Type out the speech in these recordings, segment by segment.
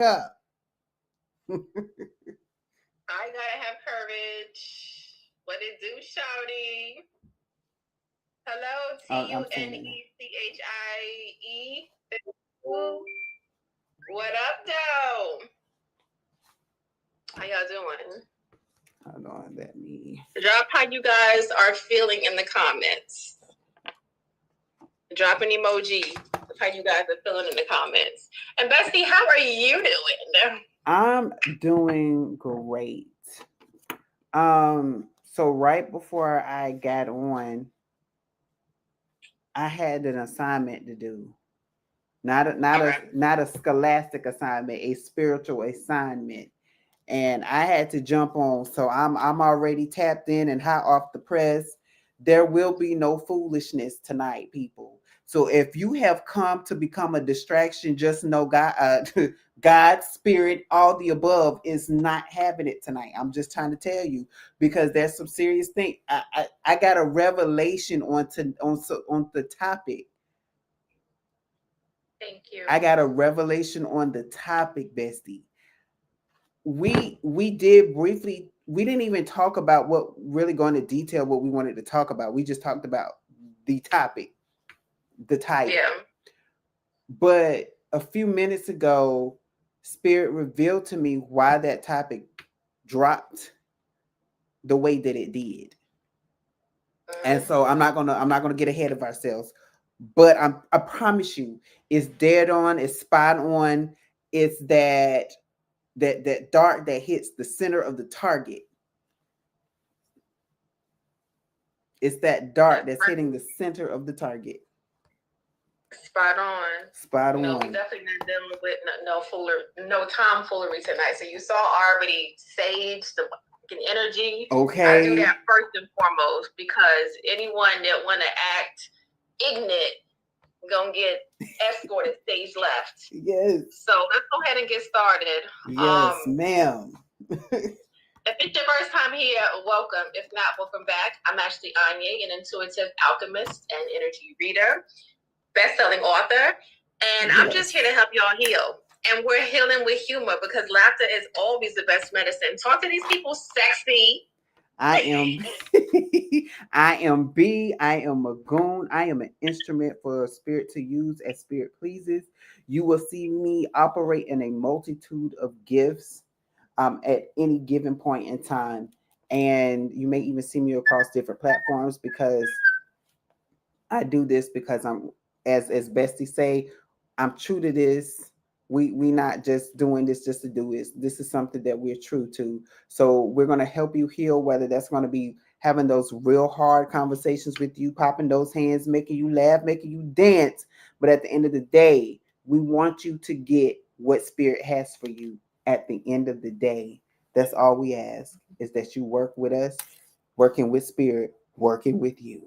up. I gotta have courage. What it do, shouty? Hello, I'm saying it now. TUNECHIE. What up, though? How y'all doing? Hold on, let me. Drop how you guys are feeling in the comments. Drop an emoji of how you guys are feeling in the comments. And Bestie, how are you doing? I'm doing great. So right before I got on, I had an assignment to do. Not a scholastic assignment, a spiritual assignment. And I had to jump on. So I'm already tapped in and hot off the press. There will be no foolishness tonight, people. So if you have come to become a distraction, just know God, God's spirit, all the above is not having it tonight. I'm just trying to tell you because there's some serious thing. I got a revelation on the topic. Thank you. I got a revelation on the topic, Bestie. We did briefly, we didn't even talk about what really going to detail what we wanted to talk about. We just talked about the topic, the title. Yeah. But a few minutes ago, Spirit revealed to me why that topic dropped the way that it did. And so I'm not gonna get ahead of ourselves. But I promise you, it's dead on, it's spot on. It's that dart that hits the center of the target. It's that dart that's hitting the center of the target. Spot on. Spot on. No, we definitely not dealing with no tomfoolery tonight. So you saw already Sage, the energy. Okay. I do that first and foremost because anyone that want to act ignorant gonna get escorted stage left. Yes. So let's go ahead and get started. Yes, ma'am. If it's your first time here, welcome. If not, welcome back. I'm Ashley Anye, an intuitive alchemist and energy reader, best-selling author, and I'm just here to help y'all heal. And we're healing with humor because laughter is always the best medicine. Talk to these people sexy. I am I am B. I am a goon. I am an instrument for spirit to use as spirit pleases. You will see me operate in a multitude of gifts at any given point in time. And you may even see me across different platforms because I do this because I'm, as Bestie say, I'm true to this. We not just doing this just to do it. This is something that we're true to. So we're going to help you heal, whether that's going to be having those real hard conversations with you, popping those hands, making you laugh, making you dance. But at the end of the day, we want you to get what spirit has for you at the end of the day. That's all we ask, is that you work with us, working with spirit, working with you.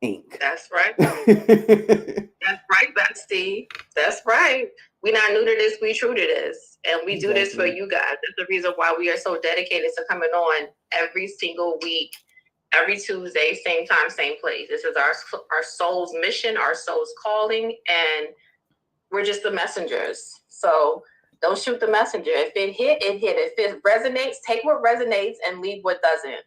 Inc. That's right. That's right, Bestie. That's right. We're not new to this. We true to this. And we do this for you guys. That's the reason why we are so dedicated to coming on every single week, every Tuesday, same time, same place. This is our soul's mission, our soul's calling, and we're just the messengers. So don't shoot the messenger. If it hit, it hit. If it resonates, take what resonates and leave what doesn't.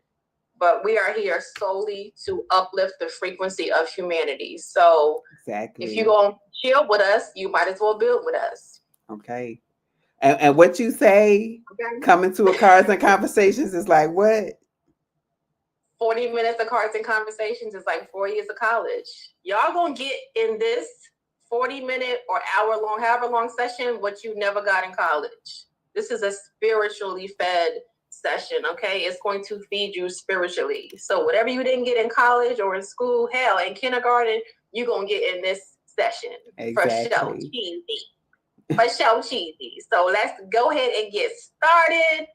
But we are here solely to uplift the frequency of humanity. So exactly, if you're going to chill with us, you might as well build with us. Okay. And what you say, coming to a Cards and Conversations is like what? 40 minutes of Cards and Conversations is like 4 years of college. Y'all going to get in this 40-minute or hour-long, however long session, what you never got in college. This is a spiritually fed session, okay? It's going to feed you spiritually. So whatever you didn't get in college or in school, hell, in kindergarten, you're going to get in this session. Exactly. For show cheesy. For show cheesy. So let's go ahead and get started.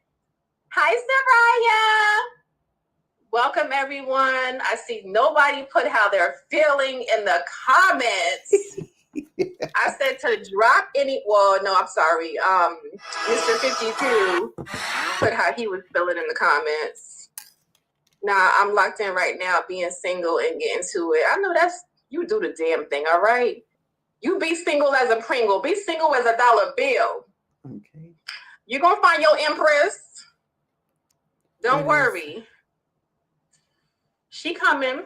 Hi, Soraya. Welcome, everyone. I see nobody put how they're feeling in the comments. I said to drop any, well, no, I'm sorry. Mr. 52 put how he was feeling in the comments. Nah, I'm locked in right now, being single and getting to it. I know that's, you do the damn thing, all right? You be single as a Pringle. Be single as a dollar bill. Okay. You're gonna find your empress. Don't worry. She coming.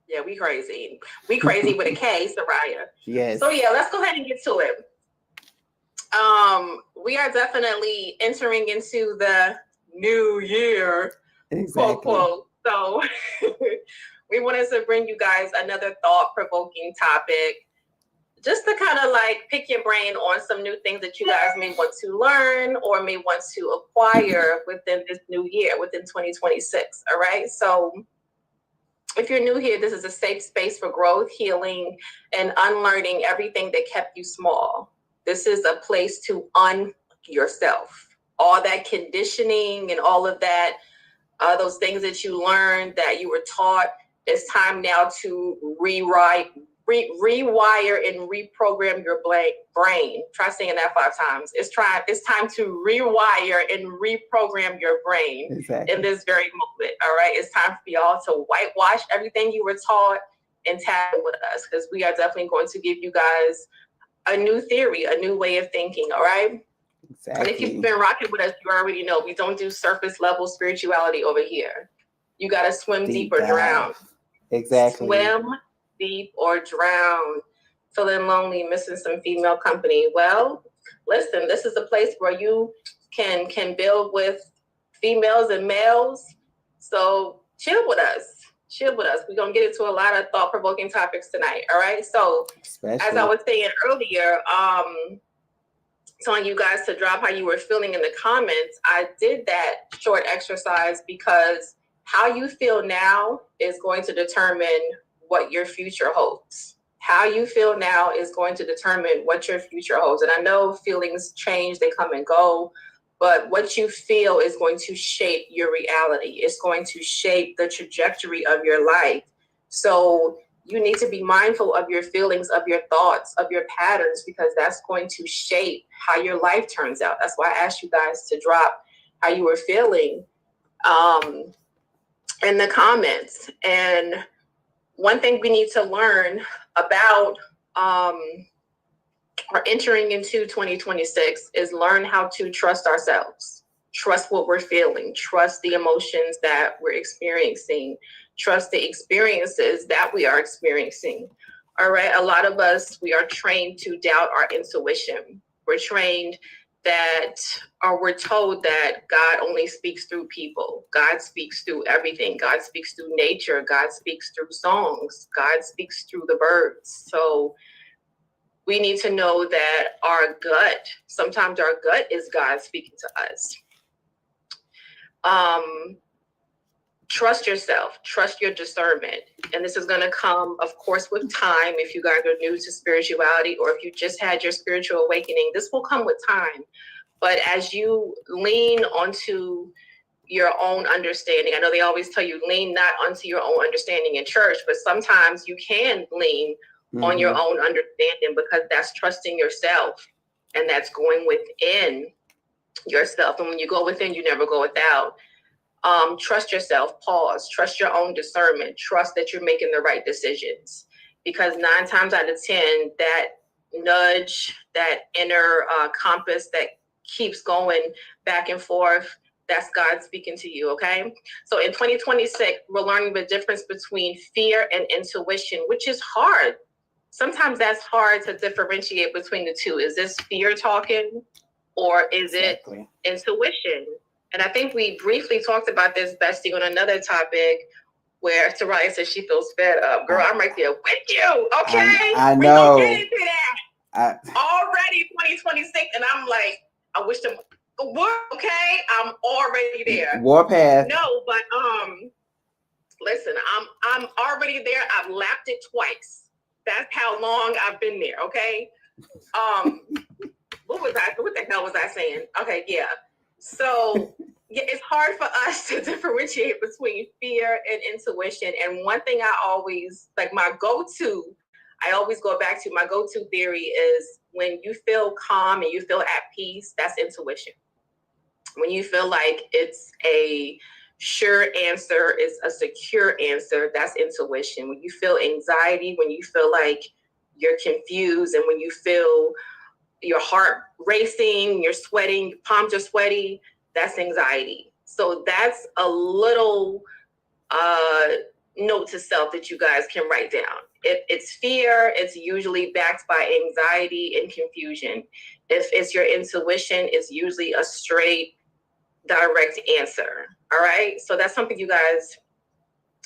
Yeah, we crazy. We crazy with a K, Soraya. Yes. So yeah, let's go ahead and get to it. We are definitely entering into the new year, quote, quote. So we wanted to bring you guys another thought-provoking topic, just to kind of like pick your brain on some new things that you guys may want to learn or may want to acquire within this new year, within 2026. All right. So if you're new here, this is a safe space for growth, healing, and unlearning everything that kept you small. This is a place to yourself. All that conditioning and all of that, those things that you learned, that you were taught, it's time now to rewire and reprogram your brain. Try saying that 5 times. It's time to rewire and reprogram your brain in this very moment. All right. It's time for y'all to whitewash everything you were taught and tap with us, because we are definitely going to give you guys a new theory, a new way of thinking. All right. Exactly. And if you've been rocking with us, you already know we don't do surface level spirituality over here. You got to swim deep or drown. Exactly. Swim deep or drown. Feeling lonely, missing some female company. Well, listen, this is a place where you can build with females and males. So chill with us. Chill with us. We're going to get into a lot of thought-provoking topics tonight. All right. So as I was saying earlier, telling you guys to drop how you were feeling in the comments, I did that short exercise because how you feel now is going to determine what your future holds. How you feel now is going to determine what your future holds. And I know feelings change, they come and go, but what you feel is going to shape your reality. It's going to shape the trajectory of your life. So you need to be mindful of your feelings, of your thoughts, of your patterns, because that's going to shape how your life turns out. That's why I asked you guys to drop how you were feeling in the comments. And one thing we need to learn about or entering into 2026 is learn how to trust ourselves, trust what we're feeling, trust the emotions that we're experiencing, trust the experiences that we are experiencing. All right. A lot of us, we are trained to doubt our intuition. We're trained that, or we're told that God only speaks through people. God speaks through everything. God speaks through nature. God speaks through songs. God speaks through the birds. So we need to know that our gut, sometimes our gut is God speaking to us. Trust yourself, trust your discernment. And this is going to come, of course, with time. If you guys are new to spirituality, or if you just had your spiritual awakening, this will come with time. But as you lean onto your own understanding, I know they always tell you lean not onto your own understanding in church, but sometimes you can lean on your own understanding, because that's trusting yourself and that's going within yourself. And when you go within, you never go without. Trust yourself, pause, trust your own discernment, trust that you're making the right decisions, because 9 times out of 10, that nudge, that inner compass that keeps going back and forth, that's God speaking to you. Okay. So in 2026, we're learning the difference between fear and intuition, which is hard. Sometimes that's hard to differentiate between the two. Is this fear talking, or is it intuition? And I think we briefly talked about this, Bestie, on another topic where Soraya says she feels fed up. Girl, I'm right there with you, okay? I know. We're going to get into that. Already 2026, and I'm like, I wish them, okay? I'm already there. Warpath. No, but listen, I'm already there. I've lapped it twice. That's how long I've been there, okay? What the hell was I saying? Okay, yeah. So yeah, it's hard for us to differentiate between fear and intuition. And one thing I always, like I always go back to, my go-to theory is when you feel calm and you feel at peace, that's intuition. When you feel like it's a sure answer, it's a secure answer, that's intuition. When you feel anxiety, when you feel like you're confused, and when you feel your heart racing, you're sweating, your palms are sweaty. That's anxiety. So that's a little note to self that you guys can write down. If it's fear, it's usually backed by anxiety and confusion. If it's your intuition, it's usually a straight, direct answer. All right. So that's something you guys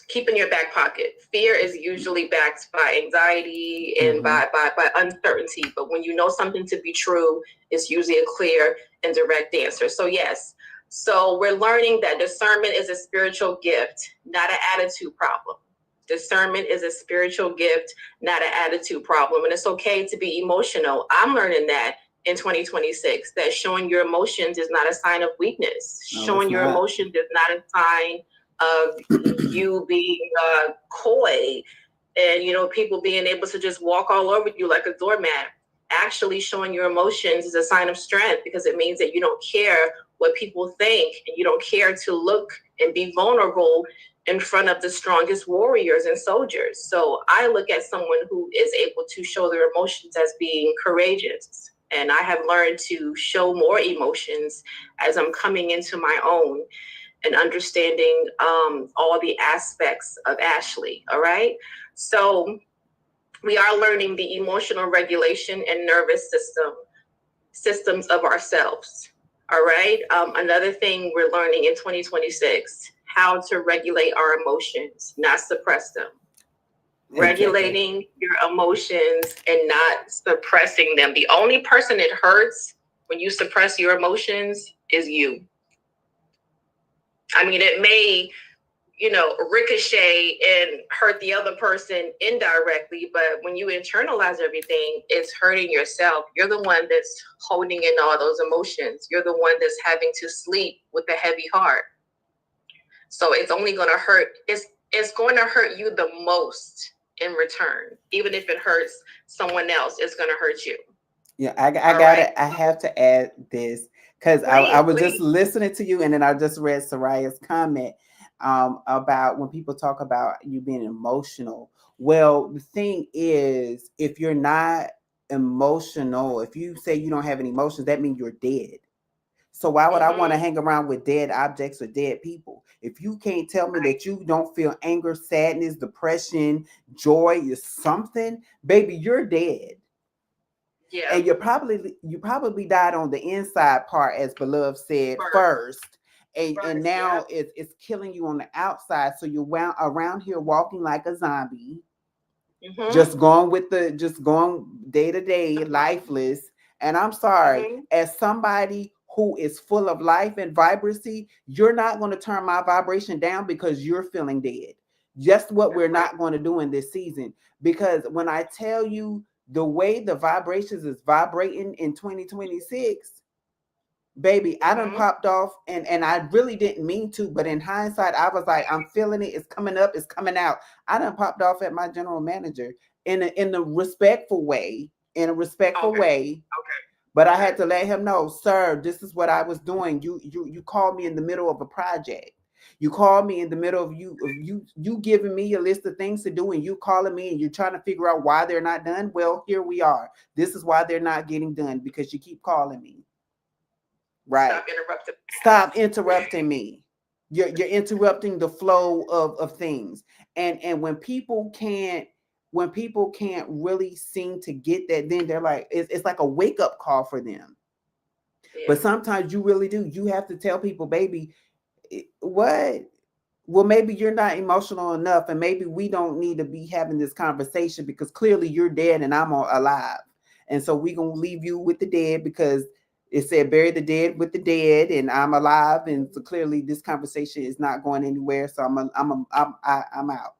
keep in your back pocket. Fear is usually backed by anxiety and by uncertainty. But when you know something to be true, it's usually a clear and direct answer. So yes. So we're learning that discernment is a spiritual gift, not an attitude problem. Discernment is a spiritual gift, not an attitude problem. And it's okay to be emotional. I'm learning that in 2026, that showing your emotions is not a sign of weakness. Showing your emotions is not a sign of you being coy and, you know, people being able to just walk all over you like a doormat. Actually showing your emotions is a sign of strength, because it means that you don't care what people think, and you don't care to look and be vulnerable in front of the strongest warriors and soldiers. So I look at someone who is able to show their emotions as being courageous. And I have learned to show more emotions as I'm coming into my own and understanding all the aspects of Ashley. All right. So we are learning the emotional regulation and nervous systems of ourselves. All right. Another thing we're learning in 2026, how to regulate our emotions, not suppress them. Regulating your emotions and not suppressing them. The only person it hurts when you suppress your emotions is you. I mean, it may, you know, ricochet and hurt the other person indirectly, but when you internalize everything, it's hurting yourself. You're the one that's holding in all those emotions. You're the one that's having to sleep with a heavy heart. So it's only going to hurt. It's going to hurt you the most in return. Even if it hurts someone else, it's going to hurt you. Yeah, I got it. I have to add this because I was just listening to you, and then I just read Soraya's comment about when people talk about you being emotional. Well, the thing is, if you're not emotional, if you say you don't have any emotions, that means you're dead. So why would I want to hang around with dead objects or dead people? If you can't tell me that you don't feel anger, sadness, depression, joy, or something, baby, you're dead. Yeah. And you probably died on the inside part, as Beloved said first. And now it's killing you on the outside. So you're around here walking like a zombie. Just going day to day, lifeless. And I'm sorry, as somebody who is full of life and vibrancy, you're not going to turn my vibration down because you're feeling dead. Just what we're not going to do in this season. Because when I tell you the way the vibrations is vibrating in 2026, baby, I done popped off, and I really didn't mean to, but in hindsight, I was like, I'm feeling it. It's coming up. It's coming out. I done popped off at my general manager in a respectful way, But I had to let him know, sir, this is what I was doing. You called me in the middle of a project. You called me in the middle of you giving me a list of things to do, and you calling me and you're trying to figure out why they're not done. Well, here we are. This is why they're not getting done, because you keep calling me. Right. Stop interrupting me. You're interrupting the flow of things. And when people can't really seem to get that, then they're like, it's like a wake-up call for them. Yeah. But sometimes you really do. You have to tell people, baby, what? Well, maybe you're not emotional enough, and maybe we don't need to be having this conversation because clearly you're dead and I'm alive. And so we're going to leave you with the dead because it said bury the dead with the dead, and I'm alive. And so clearly this conversation is not going anywhere. So I'm out,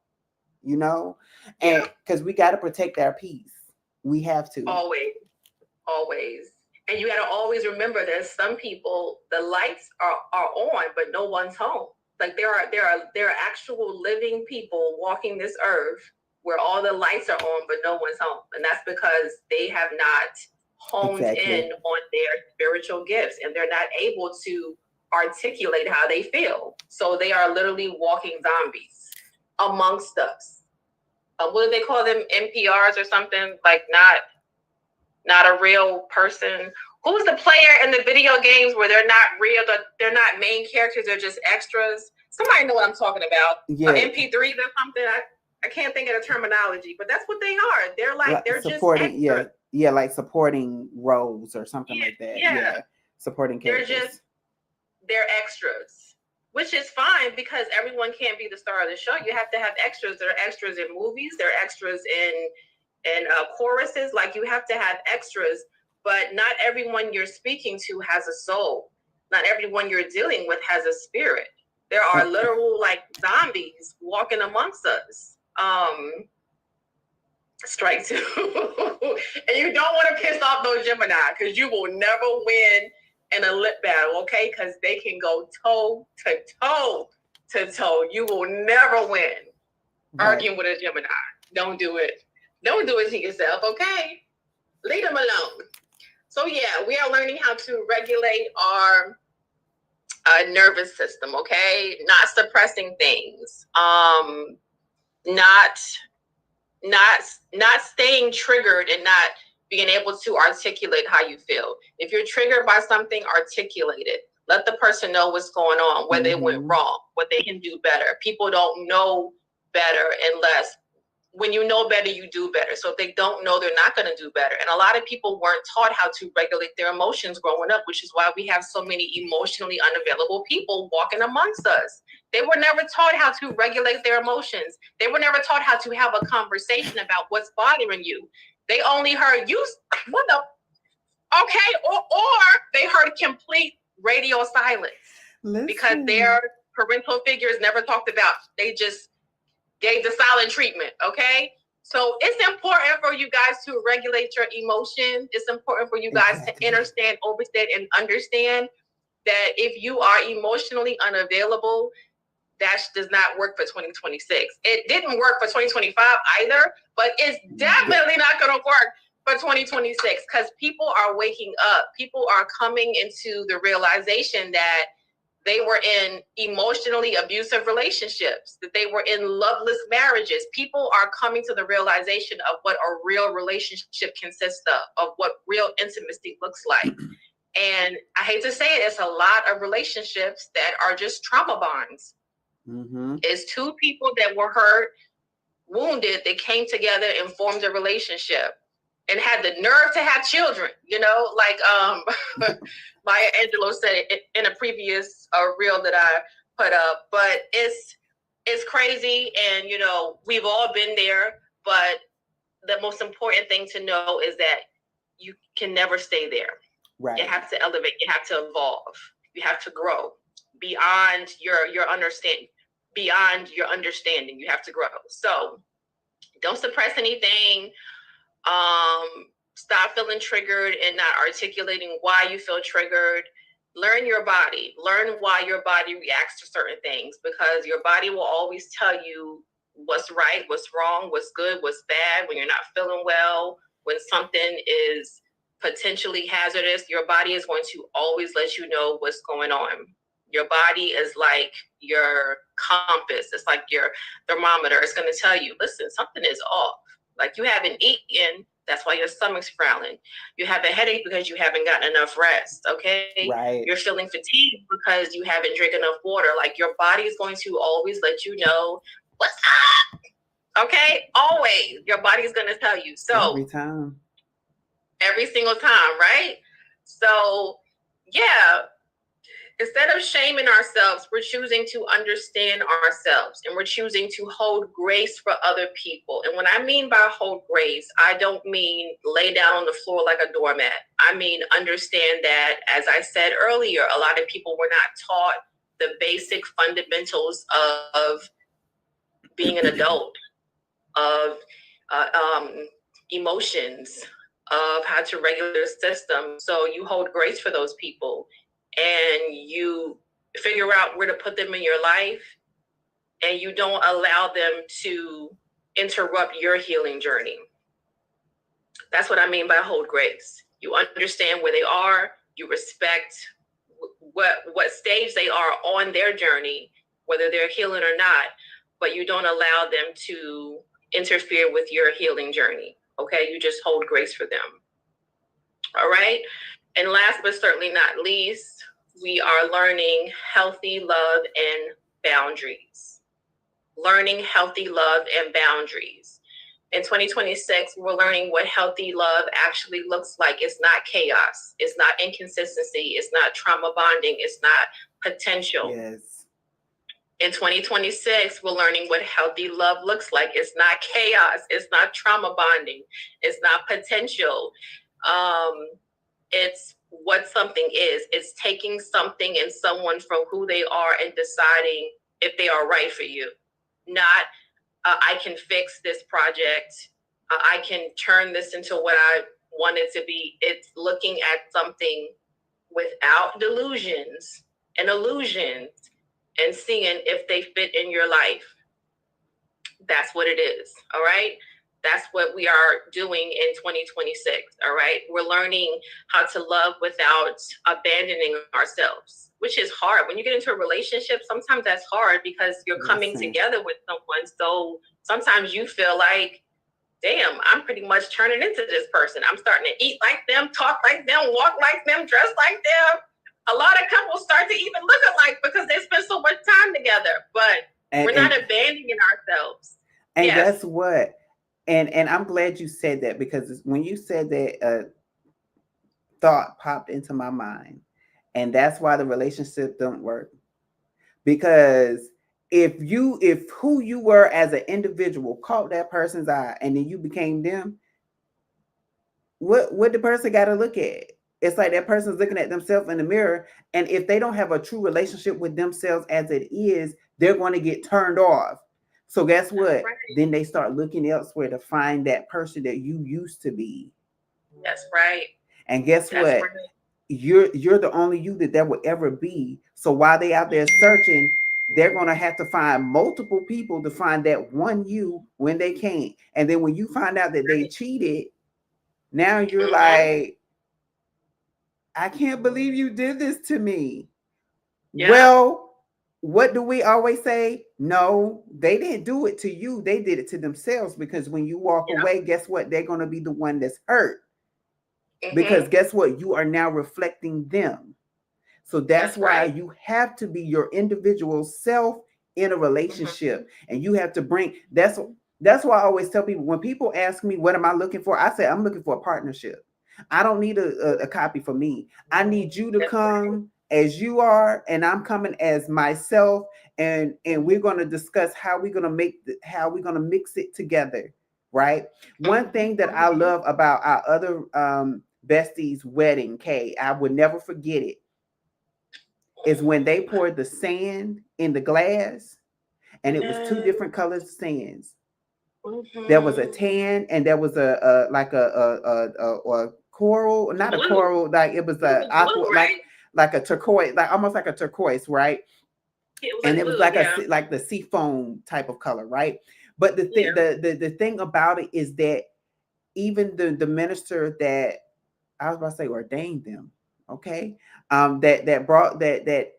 you know, and because we got to protect our peace. We have to. Always. And you got to always remember that some people, the lights are on, but no one's home. Like there are actual living people walking this earth where all the lights are on, but no one's home. And that's because they have not honed in on their spiritual gifts, and they're not able to articulate how they feel. So they are literally walking zombies amongst us. What do they call them? NPRs or something? Like not not a real person. Who's the player in the video games where they're not real, they're not main characters, they're just extras? Somebody know what I'm talking about. Yeah. MP3s or something. I can't think of the terminology, but that's what they are. They're like they're supporting, just extras. Yeah, like supporting roles or something like that. Yeah. Supporting characters. They're extras, which is fine because everyone can't be the star of the show. You have to have extras. There are extras in movies. There are extras in choruses. Like, you have to have extras, but not everyone you're speaking to has a soul. Not everyone you're dealing with has a spirit. There are literal like zombies walking amongst us. Strike two. And you don't want to piss off those Gemini because you will never win in a lip battle, okay? Because they can go toe to toe to toe. You will never win arguing with a Gemini. Don't do it. Don't do it to yourself, okay? Leave them alone. So yeah, we are learning how to regulate our nervous system, okay? Not suppressing things. Not staying triggered and not being able to articulate how you feel. If you're triggered by something, articulate it. Let the person know what's going on, where they went wrong, what they can do better. People don't know better unless, when you know better, you do better. So if they don't know, they're not going to do better. And a lot of people weren't taught how to regulate their emotions growing up, which is why we have so many emotionally unavailable people walking amongst us. They were never taught how to regulate their emotions. They were never taught how to have a conversation about what's bothering you. They only heard you, okay, or they heard complete radio silence. Because their parental figures never talked about. They just gave the silent treatment, okay? So it's important for you guys to regulate your emotions. It's important for you guys to understand, overstand, and understand that if you are emotionally unavailable, that does not work for 2026. It didn't work for 2025 either, but it's definitely not going to work for 2026 because people are waking up. People are coming into the realization that they were in emotionally abusive relationships, that they were in loveless marriages. People are coming to the realization of what a real relationship consists of what real intimacy looks like. And I hate to say it, it's a lot of relationships that are just trauma bonds. It's two people that were hurt, wounded, they came together and formed a relationship and had the nerve to have children, you know, like Maya Angelou said it in a previous reel that I put up. But it's crazy, and you know, we've all been there, but the most important thing to know is that you can never stay there. Right. You have to elevate, you have to evolve, you have to grow beyond your understanding. Beyond your understanding, you have to grow. So don't suppress anything. Stop feeling triggered and not articulating why you feel triggered. Learn your body. Learn why your body reacts to certain things, because your body will always tell you what's right, what's wrong, what's good, what's bad. When you're not feeling well, when something is potentially hazardous, your body is going to always let you know what's going on. Your body is like your compass. It's like your thermometer. It's going to tell you, listen, something is off. Like, you haven't eaten. That's why your stomach's growling. You have a headache because you haven't gotten enough rest. Okay. Right. You're feeling fatigued because you haven't drank enough water. Like, your body is going to always let you know what's up. Okay. Always. Your body is going to tell you. So every single time. Right. So yeah. Instead of shaming ourselves, we're choosing to understand ourselves, and we're choosing to hold grace for other people. And what I mean by hold grace, I don't mean lay down on the floor like a doormat. I mean, understand that, as I said earlier, a lot of people were not taught the basic fundamentals of being an adult, of emotions, of how to regulate their system. So you hold grace for those people. And you figure out where to put them in your life, and you don't allow them to interrupt your healing journey. That's what I mean by hold grace. You understand where they are, you respect what stage they are on their journey, whether they're healing or not, but you don't allow them to interfere with your healing journey. Okay, you just hold grace for them. All right. And last but certainly not least, we are learning healthy love and boundaries. Learning healthy love and boundaries. In 2026, we're learning what healthy love actually looks like. It's not chaos. It's not inconsistency. It's not trauma bonding. It's not potential. Yes. In 2026, we're learning what healthy love looks like. It's not chaos. It's not trauma bonding. It's not potential. It's what something is. It's taking something and someone from who they are and deciding if they are right for you. Not, I can fix this project. I can turn this into what I want it to be. It's looking at something without delusions and illusions and seeing if they fit in your life. That's what it is. All right. That's what we are doing in 2026. All right. We're learning how to love without abandoning ourselves, which is hard. When you get into a relationship, sometimes that's hard because you're coming together with someone. So sometimes you feel like, damn, I'm pretty much turning into this person. I'm starting to eat like them, talk like them, walk like them, dress like them. A lot of couples start to even look alike because they spend so much time together, but we're not abandoning ourselves. And guess what? And I'm glad you said that, because when you said that, thought popped into my mind, and that's why the relationship don't work. Because if who you were as an individual caught that person's eye and then you became them, what the person got to look at? It's like that person's looking at themselves in the mirror, and if they don't have a true relationship with themselves as it is, they're going to get turned off. So guess what? Right. Then they start looking elsewhere to find that person that you used to be. That's right. And guess what? Right. You're the only you that there will ever be. So while they out there searching, they're going to have to find multiple people to find that one you when they can't. And then when you find out that they cheated, now you're like, I can't believe you did this to me. Yeah. Well, what do we always say? No, they didn't do it to you. They did it to themselves, because when you walk away, guess what? They're going to be the one that's hurt. Because guess what? You are now reflecting them. So that's why right. You have to be your individual self in a relationship. And you have to bring, that's why I always tell people, when people ask me, what am I looking for? I say, I'm looking for a partnership. I don't need a copy for me. I need you to come as you are, and I'm coming as myself, and we're going to discuss how we're going to mix it together, right? One thing that I love about our other bestie's wedding, Kay, I would never forget it, is when they poured the sand in the glass, and it was two different colors of sands. There was a tan, and there was a coral, not a coral, like it was a aqua, right? like a turquoise, like almost like a turquoise, right? It was like like the sea foam type of color, right? But the thing, the thing about it is that even the minister that I was about to say ordained them, okay, that brought that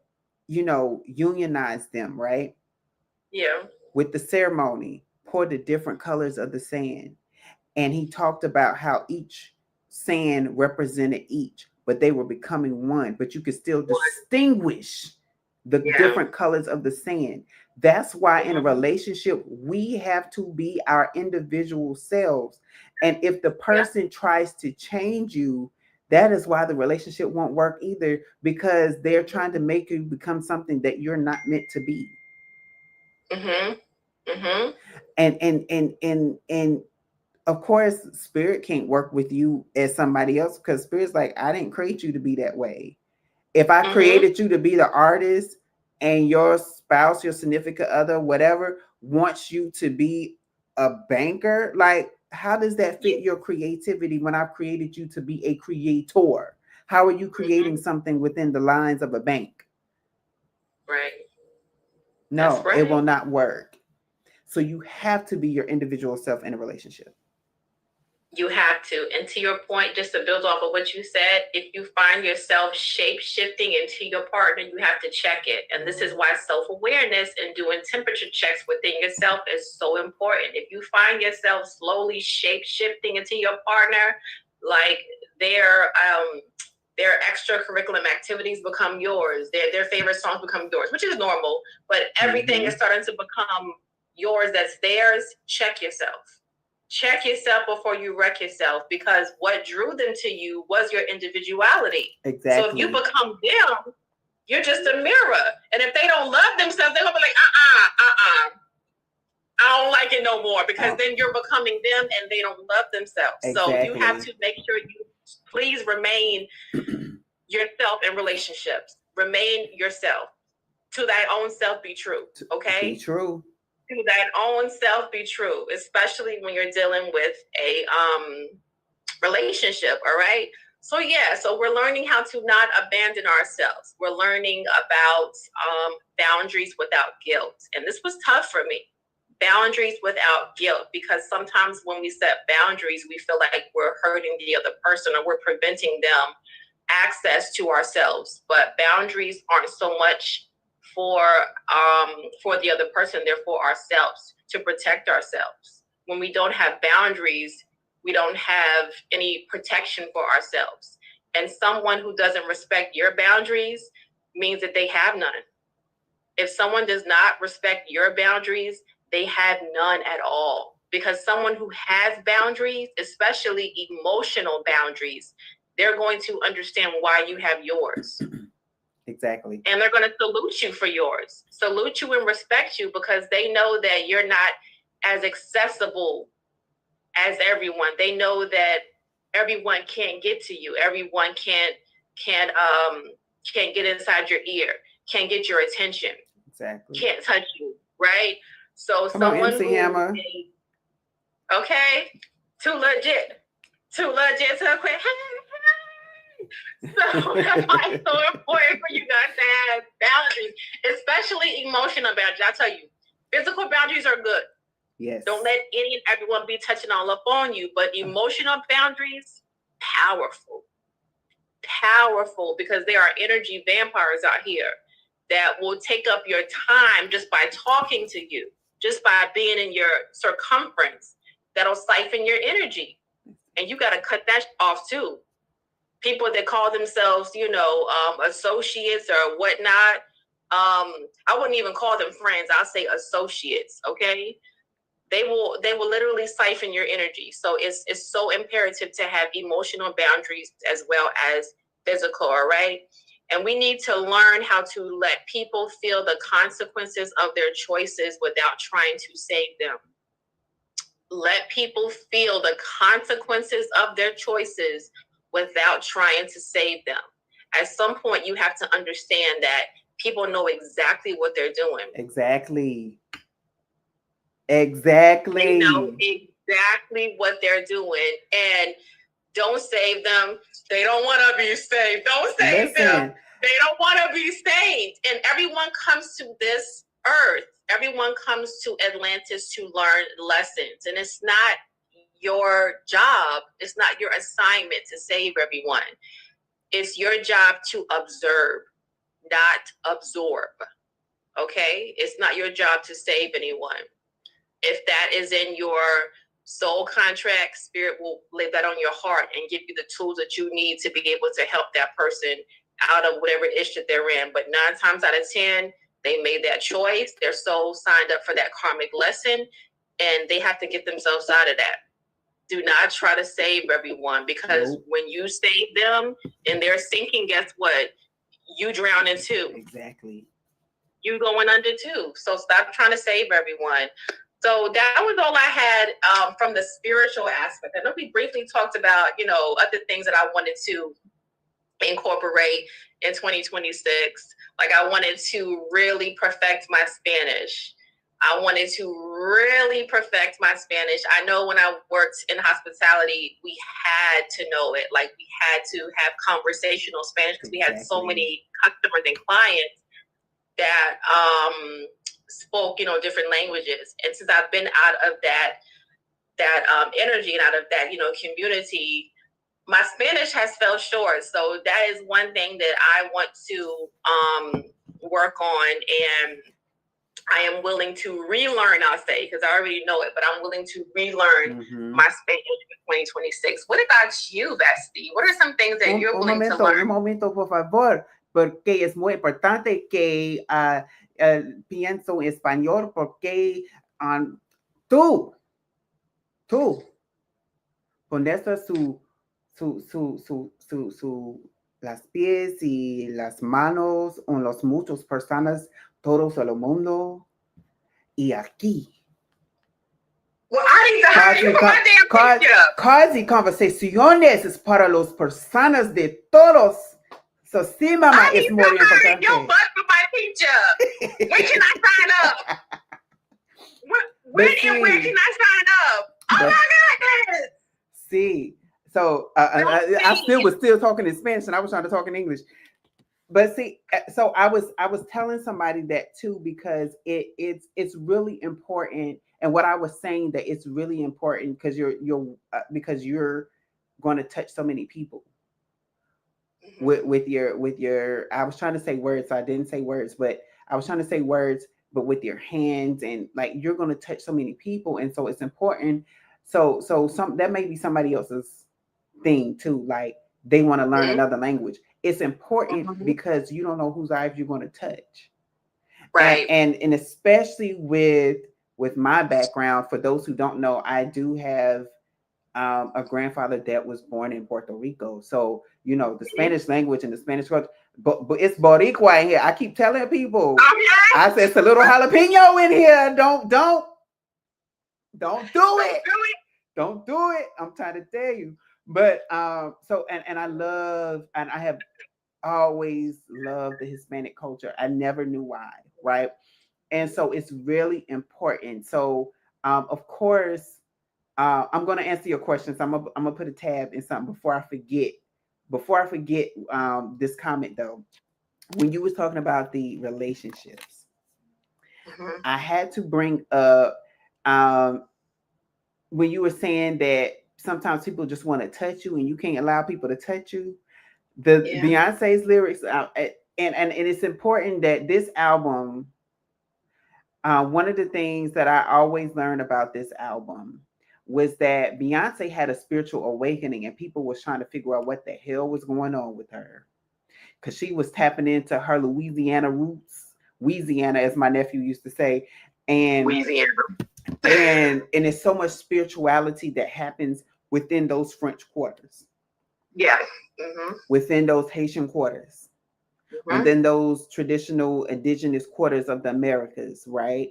unionized them, right? Yeah. With the ceremony, poured the different colors of the sand. And he talked about how each sand represented each, but they were becoming one. But you could still distinguish the different colors of the sand. That's why in a relationship, we have to be our individual selves. And if the person tries to change you, that is why the relationship won't work either, because they're trying to make you become something that you're not meant to be. And of course, spirit can't work with you as somebody else, because spirit's like, I didn't create you to be that way. If I created you to be the artist, and your spouse, your significant other, whatever, wants you to be a banker, like, how does that fit your creativity when I've created you to be a creator? How are you creating something within the lines of a bank? Right. No, right. It will not work. So you have to be your individual self in a relationship. You have to. And to your point, just to build off of what you said, if you find yourself shape-shifting into your partner, you have to check it. And this is why self-awareness and doing temperature checks within yourself is so important. If you find yourself slowly shape-shifting into your partner, like their extracurricular activities become yours. Their favorite songs become yours, which is normal. But everything is starting to become yours. That's theirs. Check yourself. Check yourself before you wreck yourself, because what drew them to you was your individuality. Exactly. So if you become them, you're just a mirror. And if they don't love themselves, they're gonna be like, I don't like it no more, because then you're becoming them and they don't love themselves. Exactly. So you have to make sure you please remain yourself in relationships. Remain yourself. To thy own self be true. Okay? Be true. To that own self be true, especially when you're dealing with a relationship. All right. So so we're learning how to not abandon ourselves. We're learning about boundaries without guilt. And this was tough for me. Boundaries without guilt, because sometimes when we set boundaries, we feel like we're hurting the other person or we're preventing them access to ourselves. But boundaries aren't so much for the other person, they're for ourselves, to protect ourselves. When we don't have boundaries, we don't have any protection for ourselves. And someone who doesn't respect your boundaries means that they have none. If someone does not respect your boundaries, they have none at all. Because someone who has boundaries, especially emotional boundaries, they're going to understand why you have yours. Exactly. And they're going to salute you for yours. Salute you and respect you, because they know that you're not as accessible as everyone. They know that everyone can't get to you. Everyone can't get inside your ear, can't get your attention. Exactly. Can't touch you, right? So come someone on, MC Hammer. Okay, too legit to quit. So that's why it's so important for you guys to have boundaries, especially emotional boundaries. I tell you, physical boundaries are good. Yes. Don't let any and everyone be touching all up on you. But emotional boundaries, powerful, because there are energy vampires out here that will take up your time just by talking to you, just by being in your circumference. That'll siphon your energy. And you got to cut that off too. People that call themselves, associates or whatnot. I wouldn't even call them friends. I'll say associates. Okay. They will literally siphon your energy. So it's so imperative to have emotional boundaries as well as physical. All right. And we need to learn how to let people feel the consequences of their choices without trying to save them. Let people feel the consequences of their choices without trying to save them. At some point, you have to understand that people know exactly what they're doing. Exactly. They know exactly what they're doing. And don't save them. They don't want to be saved. Don't save them. They don't want to be saved. And everyone comes to this earth. Everyone comes to Atlantis to learn lessons. And it's not your job. It's not your assignment to save everyone. It's your job to observe, not absorb. Okay? It's not your job to save anyone. If that is in your soul contract, spirit will lay that on your heart and give you the tools that you need to be able to help that person out of whatever issue they're in. But 9 times out of 10, they made that choice. Their soul signed up for that karmic lesson, and they have to get themselves out of that. Do not try to save everyone, because when you save them and they're sinking, guess what? You drowning too. Exactly. You going under too. So stop trying to save everyone. So that was all I had from the spiritual aspect. I know we briefly talked about, other things that I wanted to incorporate in 2026. Like I wanted to really perfect my Spanish. I wanted to really perfect my Spanish. I know when I worked in hospitality, we had to know it. Like we had to have conversational Spanish because we had so many customers and clients that spoke, different languages. And since I've been out of that energy and out of that, community, my Spanish has fell short. So that is one thing that I want to work on and I am willing to relearn, I'll say, because I already know it, but I'm willing to relearn my Spanish for 2026. What about you, Bestie? What are some things that you're willing to learn? Un momento, por favor, porque es muy importante que pienso en español, porque tú pones las pies y las manos en las muchas personas, todos el mundo, y aquí. Well, I need to hire you for my damn picture. Casi conversaciones es para las personas de todos. So, sí, mamá, es muy importante. Your butt for my picture. When can I sign up? Where can I sign up? Oh my goodness. See, so I was still talking in Spanish, and I was trying to talk in English. But see, so I was telling somebody that too, because it's really important. And what I was saying, that it's really important because you're going to touch so many people with your. I was trying to say words, so I didn't say words, but I was trying to say words, but with your hands, and like you're going to touch so many people, and so it's important. So some that may be somebody else's thing too, like they want to learn another language. It's important because you don't know whose lives you're going to touch, right? And especially with my background, for those who don't know, I do have a grandfather that was born in Puerto Rico. So, you know, the Spanish language and the Spanish culture, but it's Boricua in here. I keep telling people, I said, it's a little jalapeno in here. Don't do it. Don't do it. I'm trying to tell you. But so and I have always loved the Hispanic culture. I never knew why, right? And so it's really important. So of course, I'm going to answer your questions. I'm gonna put a tab in something before I forget. This comment though, when you was talking about the relationships, I had to bring up when you were saying that sometimes people just want to touch you and you can't allow people to touch you. Beyonce's lyrics, and it's important that this album. One of the things that I always learned about this album was that Beyonce had a spiritual awakening, and people was trying to figure out what the hell was going on with her, because she was tapping into her Louisiana roots, Louisiana, as my nephew used to say, and there's so much spirituality that happens within those French quarters, within those Haitian quarters. And then those traditional indigenous quarters of the Americas, right?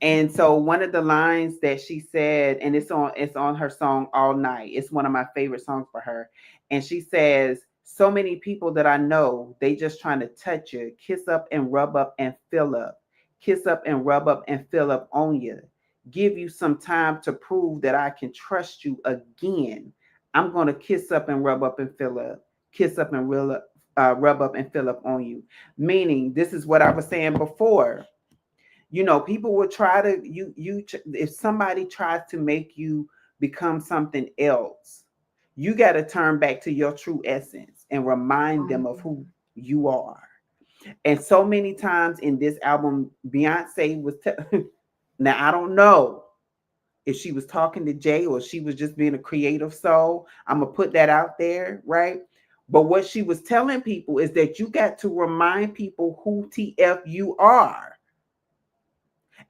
And so one of the lines that she said, and it's on her song All Night. It's one of my favorite songs for her. And she says, so many people that I know, they just trying to touch you, kiss up and rub up and fill up, kiss up and rub up and fill up on you, give you some time to prove that I can trust you again. I'm going to kiss up and rub up and fill up, kiss up and rub up and fill up on you. Meaning, this is what I was saying before. You know, people will try to if somebody tries to make you become something else, you got to turn back to your true essence and remind them of who you are. And so many times in this album, Beyonce was now I don't know if she was talking to Jay or she was just being a creative soul. I'm gonna put that out there, right? But what she was telling people is that you got to remind people who TF you are.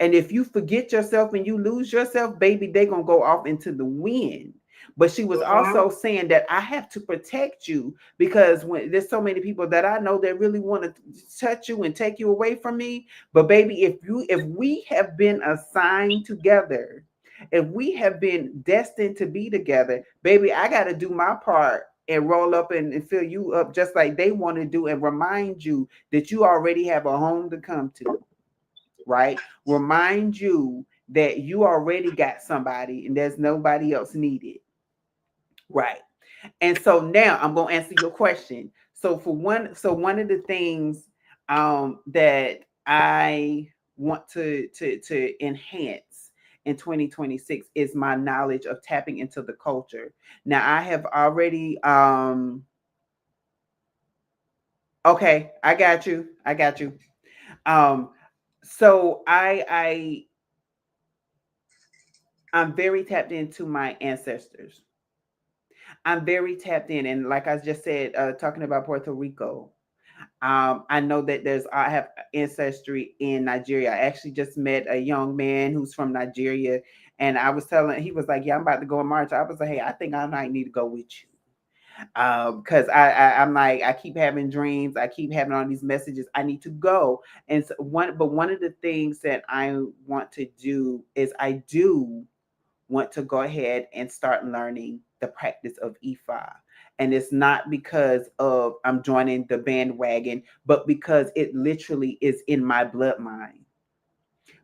And if you forget yourself and you lose yourself, baby, they're going to go off into the wind. But she was also saying that I have to protect you, because when there's so many people that I know that really want to touch you and take you away from me. But baby, if we have been assigned together, if we have been destined to be together, baby, I got to do my part and roll up and fill you up just like they want to do, and remind you that you already have a home to come to, right? Remind you that you already got somebody and there's nobody else needed, right? And so now I'm going to answer your question. So one of the things that I want to enhance in 2026 is my knowledge of tapping into the culture. Now I have already okay, I got you. So I'm very tapped into my ancestors. I'm very tapped in, and like I just said, talking about Puerto Rico, I know that I have ancestry in Nigeria. I actually just met a young man who's from Nigeria, and I was telling, he was like, "Yeah, I'm about to go in March." I was like, "Hey, I think I might need to go with you." Because I'm like, I keep having dreams, I keep having all these messages, I need to go. And so one of the things that I want to do is I do want to go ahead and start learning the practice of Ifa. And it's not because of I'm joining the bandwagon, but because it literally is in my bloodline.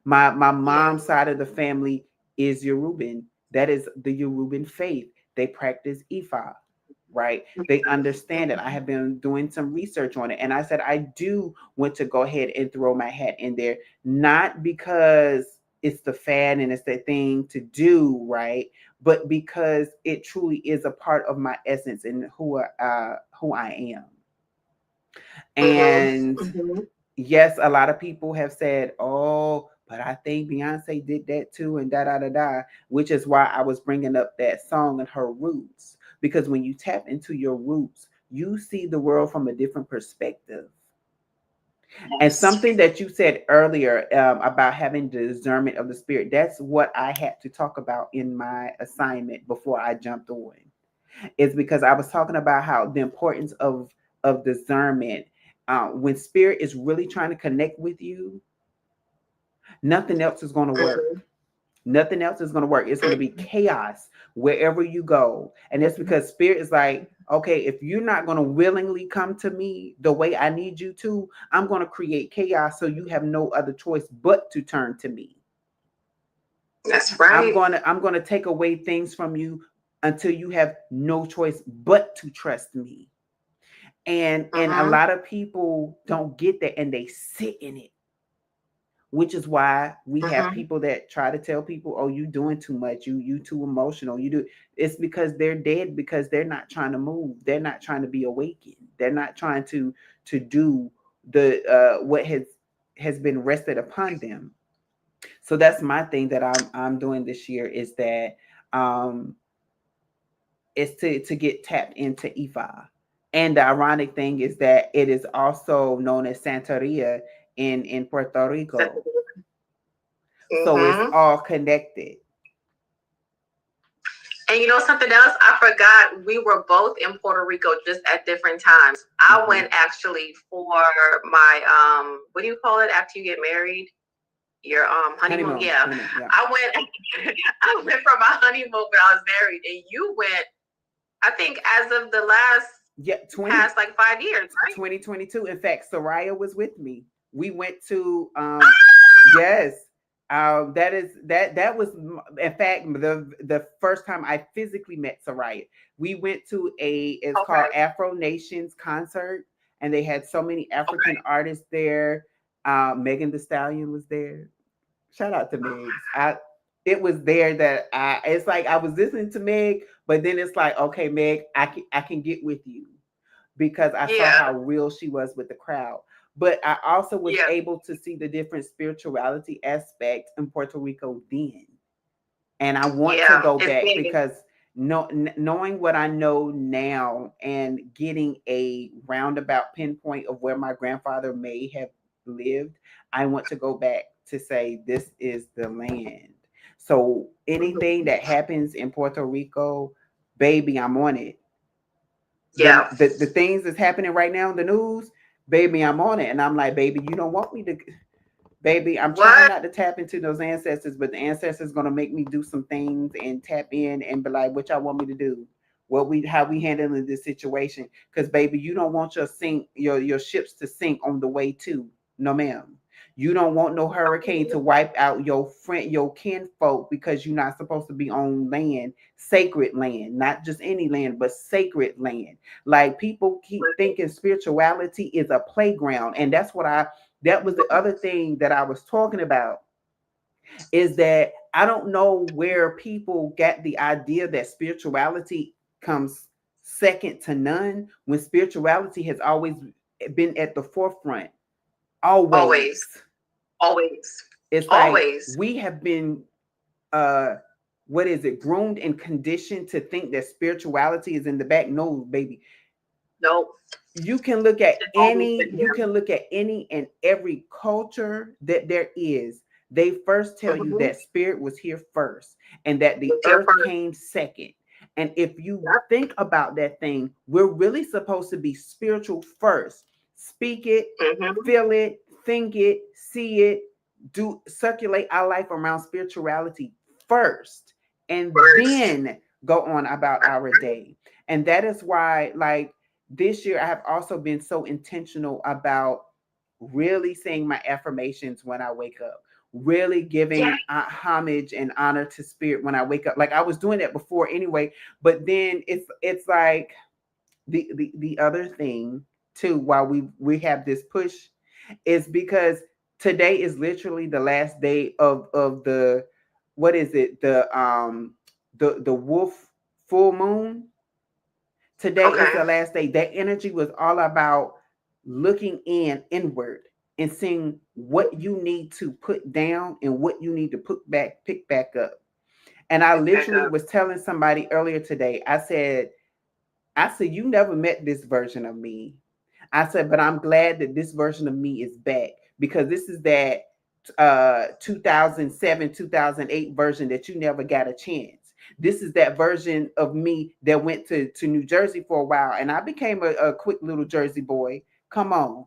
My Yeah. mom's side of the family is Yoruban. That is the Yoruban faith. They practice Ifa, right? They understand it. I have been doing some research on it. And I said, I do want to go ahead and throw my hat in there, not because it's the fad and it's the thing to do, right? But because it truly is a part of my essence and who I am. And Mm-hmm. yes, a lot of people have said, "Oh, but I think Beyonce did that too," and da da da da, which is why I was bringing up that song and her roots. Because when you tap into your roots, you see the world from a different perspective. And Yes. something that you said earlier about having the discernment of the spirit, that's what I had to talk about in my assignment before I jumped on. Is because I was talking about how the importance of discernment. When spirit is really trying to connect with you, nothing else is going to work. Mm-hmm. Nothing else is going to work. It's going to be chaos wherever you go. And that's because spirit is like, okay, if you're not going to willingly come to me the way I need you to, I'm going to create chaos so you have no other choice but to turn to me. That's I'm right. going to I'm going to take away things from you until you have no choice but to trust me. And a Mm-hmm. lot of people don't get that and they sit in it, which is why we have Mm-hmm. people that try to tell people, "Oh, you doing too much, you too emotional, you do." It's because they're dead, because they're not trying to move, they're not trying to be awakened, they're not trying to do the what has been rested upon them. So that's my thing that I'm doing this year, is that um is to get tapped into Ifa. And the ironic thing is that it is also known as Santeria in Puerto Rico. So it's Mm-hmm. all connected. And you know something else? I forgot we were both in Puerto Rico just at different times. I Hmm. went actually for my what do you call it after you get married? Your honeymoon. Honeymoon, Yeah. honeymoon, yeah. I went I went for my honeymoon when I was married and you went I think as of the last Yeah, past like 5 years, right? 2022. In fact, Soraya was with me. We went to yes. That was in fact the first time I physically met Soraya. We went to it's called Okay. Afro Nations concert, and they had so many African Okay. artists there. Megan the Stallion was there. Shout out to Megs. It was there that it's like I was listening to Meg, but then it's like, okay, Meg, I can get with you, because I saw Yeah. how real she was with the crowd. But I also was Yeah. able to see the different spirituality aspects in Puerto Rico then. And I want to Yeah. go It's back big. because knowing what I know now and getting a roundabout pinpoint of where my grandfather may have lived, I want to go back to say this is the land. So anything Mhm. that happens in Puerto Rico, baby, I'm on it. Yeah. The things that's happening right now in the news, baby, I'm on it. And I'm like, baby, you don't want me to, baby, I'm trying What? not to tap into those ancestors, but the ancestors gonna make me do some things and tap in and be like, what y'all want me to do? How we handling this situation? Because baby, you don't want your ships to sink on the way to. No, ma'am. You don't want no hurricane to wipe out your kinfolk, because you're not supposed to be on land, sacred land, not just any land, but sacred land. Like people keep thinking spirituality is a playground, and that was the other thing that I was talking about, is that I don't know where people get the idea that spirituality comes second to none, when spirituality has always been at the forefront. Always. Always. Always. It's like Always. we have been groomed and conditioned to think that spirituality is in the back. No, baby. Nope. You can look at It's always been any and every culture that there is. They first tell you that spirit was here first and that the earth came second. And if you think about that thing, we're really supposed to be spiritual first. Speak it, feel it, think it, see it, do circulate our life around spirituality first, and then go on about our day. And that is why, like, this year I have also been so intentional about really saying my affirmations when I wake up, really giving homage and honor to spirit when I wake up. Like I was doing that before anyway, but then it's like the other thing too, while we have this push, is because today is literally the last day of the, what is it, the wolf full moon. Today is the last day. That energy was all about looking inward and seeing what you need to put down and what you need to pick back up. And I literally was telling somebody earlier today, I said, you never met this version of me. I said, but I'm glad that this version of me is back, because this is that 2007, 2008 version that you never got a chance. This is that version of me that went to New Jersey for a while, and I became a quick little Jersey boy. Come on,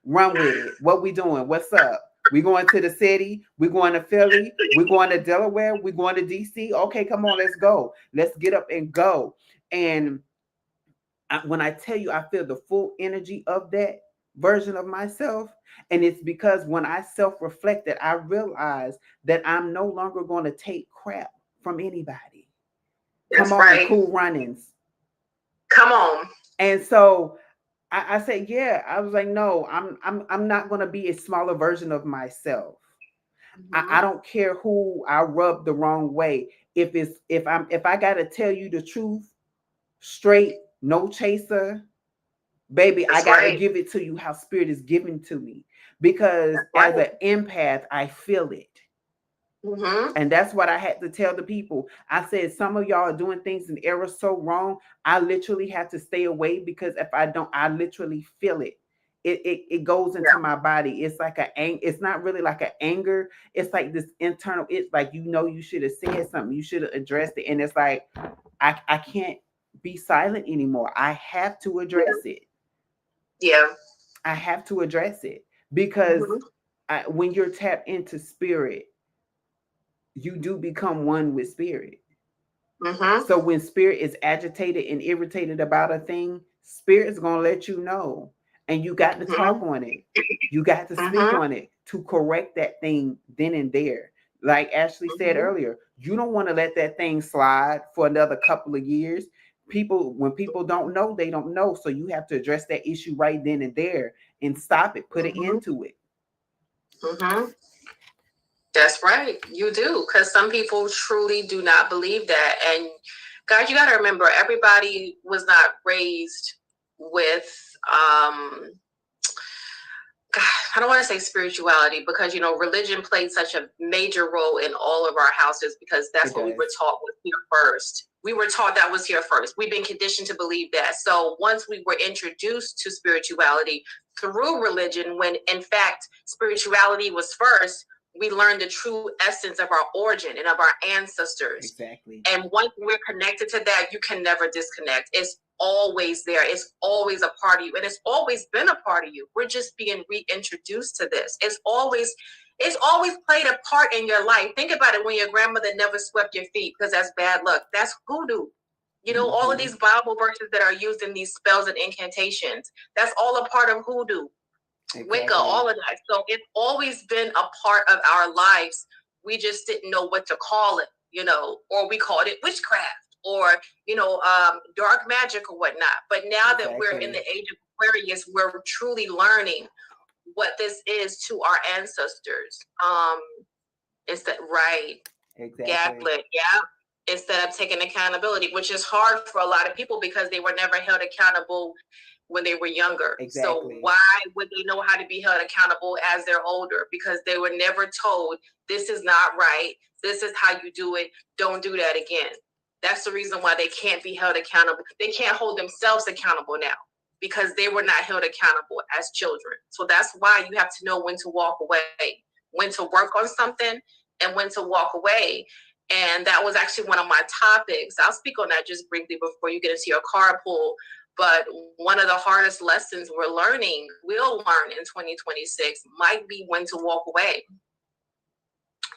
run with it. What we doing? What's up? We going to the city. We going to Philly. We going to Delaware. We going to DC. Okay, come on, let's go. Let's get up and go. And when I tell you, I feel the full energy of that version of myself. And it's because when I self-reflected, I realized that I'm no longer going to take crap from anybody. Come on, Cool Runnings. Come on. And so I said, yeah, I was like, no, I'm not going to be a smaller version of myself. I don't care who I rub the wrong way. If I got to tell you the truth straight, no chaser, baby, I got to give it to you how spirit is giving to me, because as an empath, I feel it. And that's what I had to tell the people. I said, some of y'all are doing things in error so wrong. I literally have to stay away, because if I don't, I literally feel it. It goes into my body. It's like it's not really like an anger. It's like this internal, it's like, you should have said something. You should have addressed it. And it's like, I can't be silent anymore. I have to address it. Yeah. I have to address it, because when you're tapped into spirit, you do become one with spirit. So when spirit is agitated and irritated about a thing, spirit is going to let you know. And you got to talk on it. You got to speak on it to correct that thing then and there. Like Ashley said earlier, you don't want to let that thing slide for another couple of years. When people don't know, they don't know. So you have to address that issue right then and there and stop it, put an end to it. That's right. You do. Because some people truly do not believe that. And God, you got to remember, everybody was not raised with, I don't want to say spirituality, because, religion played such a major role in all of our houses, because that's what we were taught was here first. We were taught that was here first. We've been conditioned to believe that. So once we were introduced to spirituality through religion, when in fact spirituality was first, we learned the true essence of our origin and of our ancestors. Exactly. And once we're connected to that, you can never disconnect. It's always there. It's always a part of you. And it's always been a part of you. We're just being reintroduced to this. It's always played a part in your life. Think about it, when your grandmother never swept your feet because that's bad luck. That's hoodoo. All of these Bible verses that are used in these spells and incantations, that's all a part of hoodoo. Exactly. Wicca, all of that. So it's always been a part of our lives. We just didn't know what to call it, or we called it witchcraft or, dark magic or whatnot. But now that we're in the age of Aquarius, we're truly learning what this is to our ancestors. Is that right? Exactly. Gaslit, yeah. Instead of taking accountability, which is hard for a lot of people because they were never held accountable when they were younger. Exactly. So why would they know how to be held accountable as they're older? Because they were never told, this is not right. This is how you do it. Don't do that again. That's the reason why they can't be held accountable. They can't hold themselves accountable now because they were not held accountable as children. So that's why you have to know when to walk away, when to work on something, and when to walk away. And that was actually one of my topics. I'll speak on that just briefly before you get into your carpool. But one of the hardest lessons we'll learn in 2026 might be when to walk away.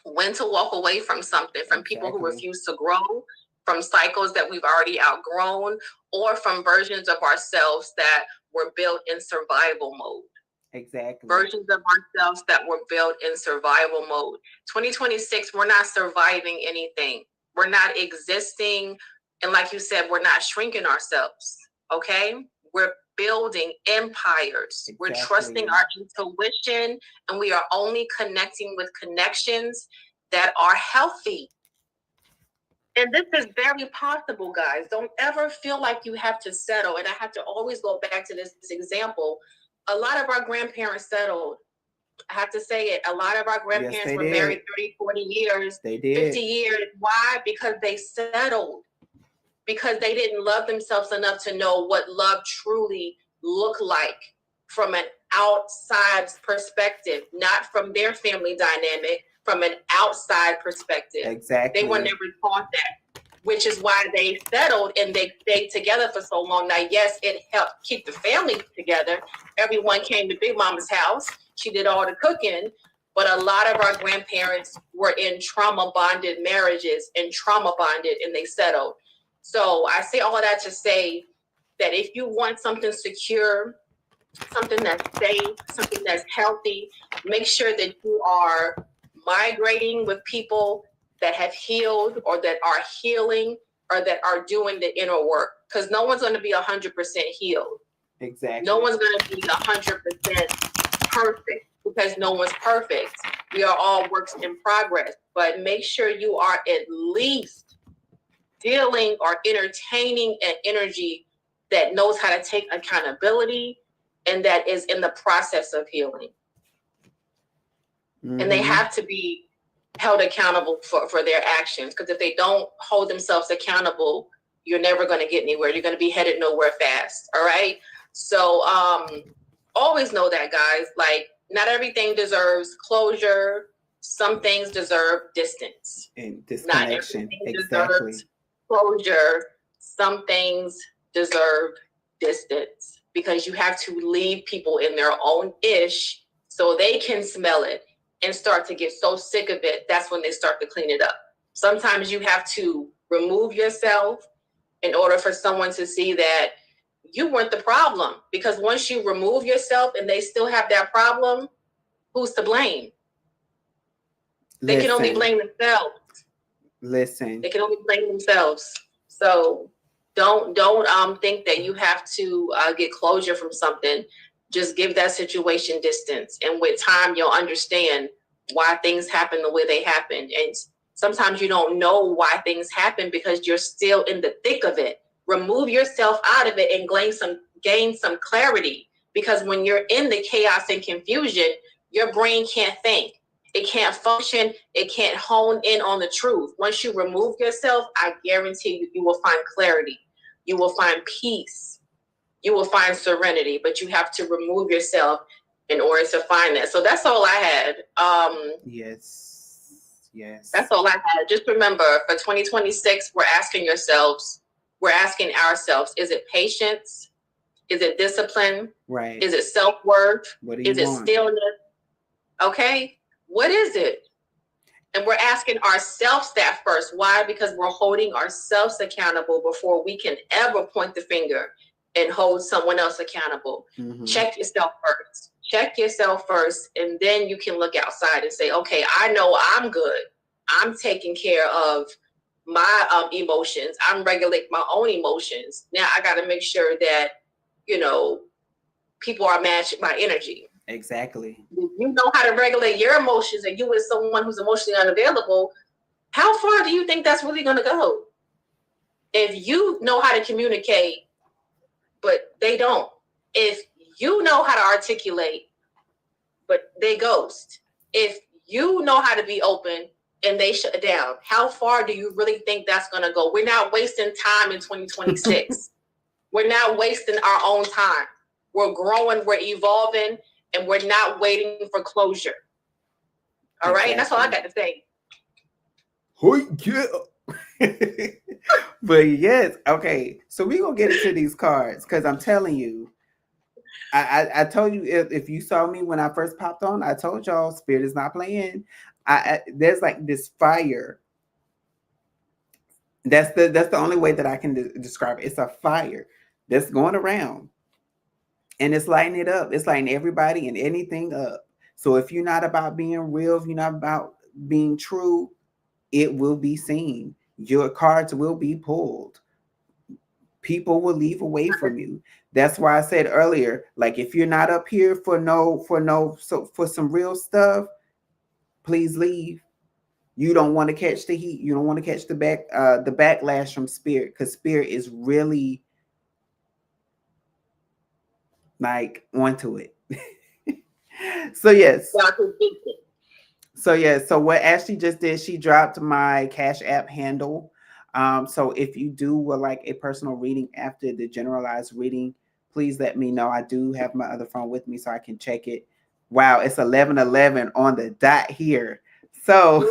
When to walk away from something, from people who refuse to grow, from cycles that we've already outgrown, or from versions of ourselves that were built in survival mode. Exactly. Versions of ourselves that were built in survival mode. 2026, we're not surviving anything. We're not existing. And like you said, we're not shrinking ourselves. Okay? We're building empires. Exactly. We're trusting our intuition, and we are only connecting with connections that are healthy. And this is very possible, guys. Don't ever feel like you have to settle. And I have to always go back to this example. A lot of our grandparents settled. I have to say it. A lot of our grandparents were married 30, 40 years, 50 years. Why? Because they settled. Because they didn't love themselves enough to know what love truly looked like from an outside perspective, not from their family dynamic, from an outside perspective. Exactly. They were never taught that, which is why they settled and they stayed together for so long. Now, yes, it helped keep the family together. Everyone came to Big Mama's house. She did all the cooking. But a lot of our grandparents were in trauma-bonded marriages and trauma-bonded, and they settled. So I say all of that to say that if you want something secure, something that's safe, something that's healthy, make sure that you are migrating with people that have healed or that are healing or that are doing the inner work. Because no one's going to be 100% healed. Exactly. No one's going to be 100% perfect because no one's perfect. We are all works in progress. But make sure you are at least dealing or entertaining an energy that knows how to take accountability and that is in the process of healing. Mm-hmm. And they have to be held accountable for their actions, because if they don't hold themselves accountable, you're never going to get anywhere. You're going to be headed nowhere fast. All right. So always know that, guys, like not everything deserves closure. Some things deserve distance and disconnection. Not everything deserves closure. Some things deserve distance, because you have to leave people in their own ish so they can smell it and start to get so sick of it. That's when they start to clean it up. Sometimes you have to remove yourself in order for someone to see that you weren't the problem, because once you remove yourself and they still have that problem, who's to blame? They can only blame themselves. They can only blame themselves. So don't think that you have to get closure from something. Just give that situation distance. And with time, you'll understand why things happen the way they happen. And sometimes you don't know why things happen because you're still in the thick of it. Remove yourself out of it and gain some clarity. Because when you're in the chaos and confusion, your brain can't think. It can't function. It can't hone in on the truth. Once you remove yourself, I guarantee you will find clarity. You will find peace. You will find serenity. But you have to remove yourself in order to find that. So that's all I had. Yes. That's all I had. Just remember, for 2026, we're asking ourselves, is it patience? Is it discipline? Right. Is it self-worth? What do you want? Is it stillness? Okay. What is it? And we're asking ourselves that first. Why? Because we're holding ourselves accountable before we can ever point the finger and hold someone else accountable. Mm-hmm. Check yourself first. And then you can look outside and say, okay, I know I'm good. I'm taking care of my emotions. I'm regulating my own emotions. Now I got to make sure that, people are matching my energy. Exactly. If you know how to regulate your emotions and you as someone who's emotionally unavailable, how far do you think that's really going to go? If you know how to communicate, but they don't. If you know how to articulate, but they ghost. If you know how to be open and they shut down, how far do you really think that's going to go? We're not wasting time in 2026. We're not wasting our own time. We're growing, we're evolving, and we're not waiting for closure. All right? That's all I got to say. But yes, okay. So we're going to get into these cards because I'm telling you, I told you if you saw me when I first popped on, I told y'all Spirit is not playing. There's like this fire. That's the only way that I can describe it. It's a fire that's going around, and it's lighting it up. It's lighting everybody and anything up. So if you're not about being real, if you're not about being true, it will be seen. Your cards will be pulled. People will leave away from you. That's why I said earlier, like if you're not up here for some real stuff, please leave. You don't want to catch the heat. You don't want to catch the backlash from Spirit, because Spirit is really like onto it. So yes. So what Ashley just did, she dropped my Cash App handle. So if you do would like a personal reading after the generalized reading, please let me know. I do have my other phone with me so I can check it. Wow, it's 11:11 on the dot here. So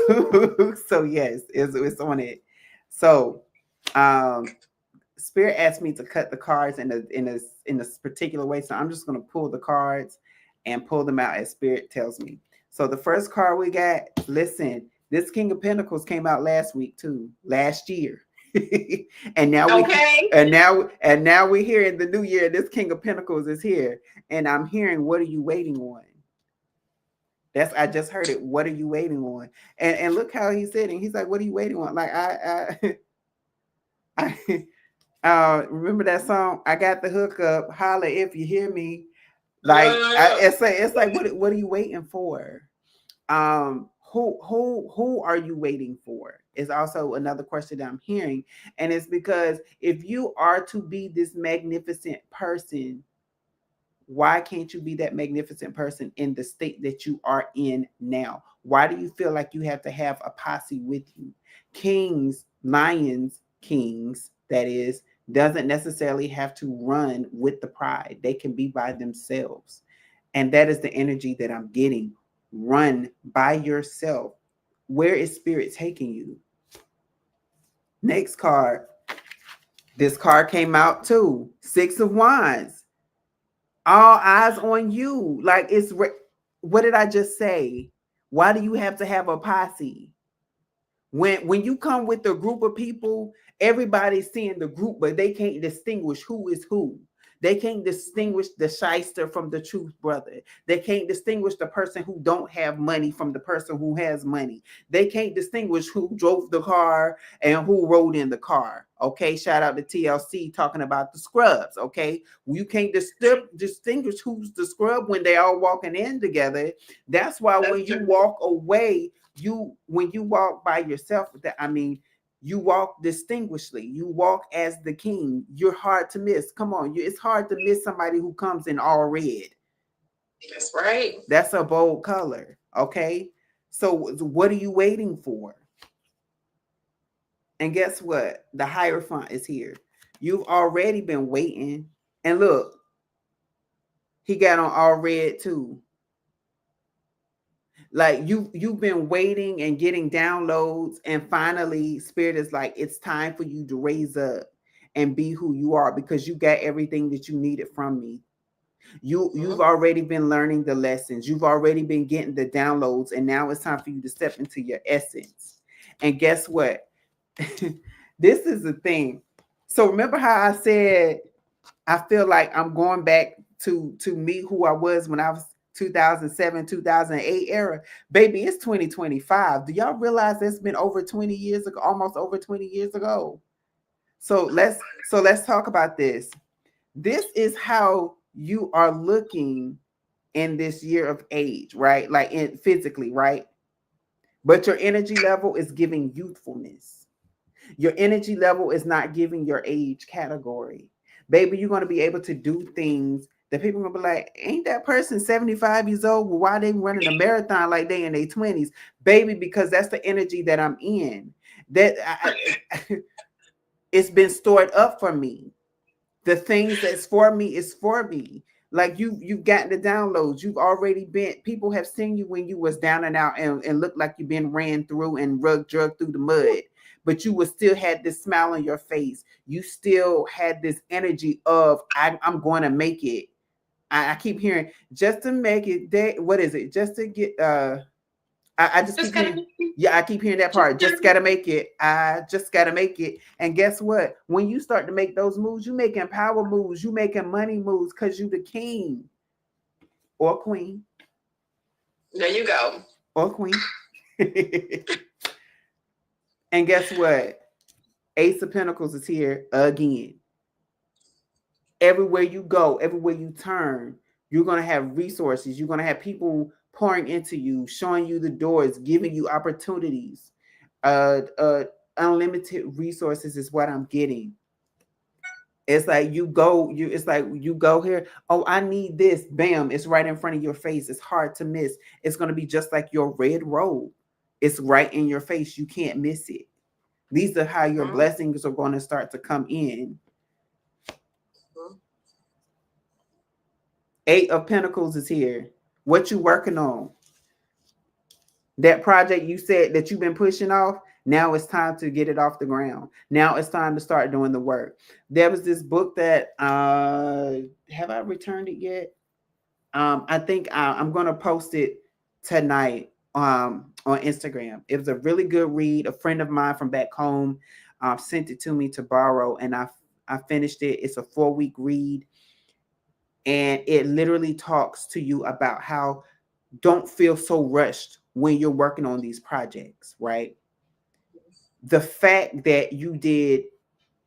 so yes, it's on it. So Spirit asked me to cut the cards in a particular way. So I'm just gonna pull the cards and pull them out as Spirit tells me. So the first card we got, listen, this King of Pentacles came out last year. and now we're here in the new year. This King of Pentacles is here. And I'm hearing, what are you waiting on? I just heard it. What are you waiting on? And look how he's sitting. He's like, what are you waiting on? Like I remember that song, I got the hookup, holla if you hear me. Like it's like what are you waiting for? Who are you waiting for is also another question that I'm hearing. And it's because if you are to be this magnificent person, why can't you be that magnificent person in the state that you are in now? Why do you feel like you have to have a posse with you? Kings, lions, kings, that is, doesn't necessarily have to run with the pride. They can be by themselves. And that is the energy that I'm getting. Run by yourself. Where is Spirit taking you? Next card. This card came out too. 6 of Wands. All eyes on you. Like what did I just say? Why do you have to have a posse? When you come with a group of people, everybody's seeing the group, but they can't distinguish who is who. They can't distinguish the shyster from the truth brother. They can't distinguish the person who don't have money from the person who has money. They can't distinguish who drove the car and who rode in the car. Okay, shout out to TLC talking about the scrubs. Okay, you can't distinguish who's the scrub when they all walking in together. That's why when you walk away, when you walk by yourself, you walk distinguishedly. You walk as the king. You're hard to miss. Come on, it's hard to miss somebody who comes in all red. That's right. That's a bold color. Okay, so what are you waiting for? And guess what? The Hierophant is here. You've already been waiting. And look, he got on all red too. Like you've been waiting and getting downloads, and finally Spirit is like, it's time for you to raise up and be who you are, because you got everything that you needed from me. You've already been learning the lessons. You've already been getting the downloads, and now it's time for you to step into your essence. And guess what? This is the thing. So remember how I said I feel like I'm going back to meet who I was when I was 2007, 2008 era. Baby, it's 2025. Do y'all realize that's been over 20 years ago, almost over 20 years ago? So let's talk about this. This is how you are looking in this year of age, right? Like physically, right? But your energy level is giving youthfulness. Your energy level is not giving your age category. Baby, you're going to be able to do things that people gonna be like, ain't that person 75 years old? Well, why they running a marathon like they in their 20s? Baby, because that's the energy that I'm in. It's been stored up for me. The things that's for me is for me. Like you've gotten the downloads. You've already been, people have seen you when you was down and out and looked like you've been ran through and drugged through the mud. But you would still had this smile on your face. You still had this energy of I'm going to make it. I keep hearing just to make it. What is it? Just to get. I just keep hearing. Yeah, I keep hearing that part. Just gotta make it. I just gotta make it. And guess what? When you start to make those moves, you making power moves. You making money moves because you the king or queen. There you go. Or queen. And guess what? Ace of Pentacles is here again. Everywhere you go, everywhere you turn, you're going to have resources. You're going to have people pouring into you, showing you the doors, giving you opportunities. Unlimited resources is what I'm getting. It's like you go here. Oh, I need this. Bam, it's right in front of your face. It's hard to miss. It's going to be just like your red robe. It's right in your face. You can't miss it. These are how your blessings are going to start to come in. 8 of Pentacles is here. What you working on? That project you said that you've been pushing off, now it's time to get it off the ground. Now it's time to start doing the work. There was this book that, have I returned it yet? I think I'm going to post it tonight on Instagram. It was a really good read. A friend of mine from back home sent it to me to borrow, and I finished it. It's a 4-week read. And it literally talks to you about how don't feel so rushed when you're working on these projects, right? The fact that you did,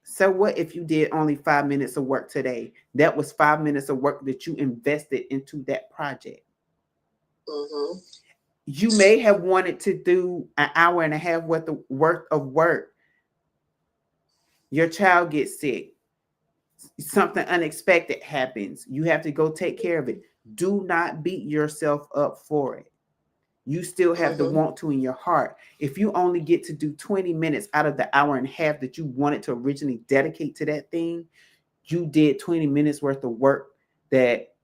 so what if you did only 5 minutes of work today? That was 5 minutes of work that you invested into that project. Mm-hmm. You may have wanted to do an hour and a half worth of work. Your child gets sick. Something unexpected happens. You have to go take care of it. Do not beat yourself up for it. You still have the want to in your heart. If you only get to do 20 minutes out of the hour and a half that you wanted to originally dedicate to that thing, you did 20 minutes worth of work that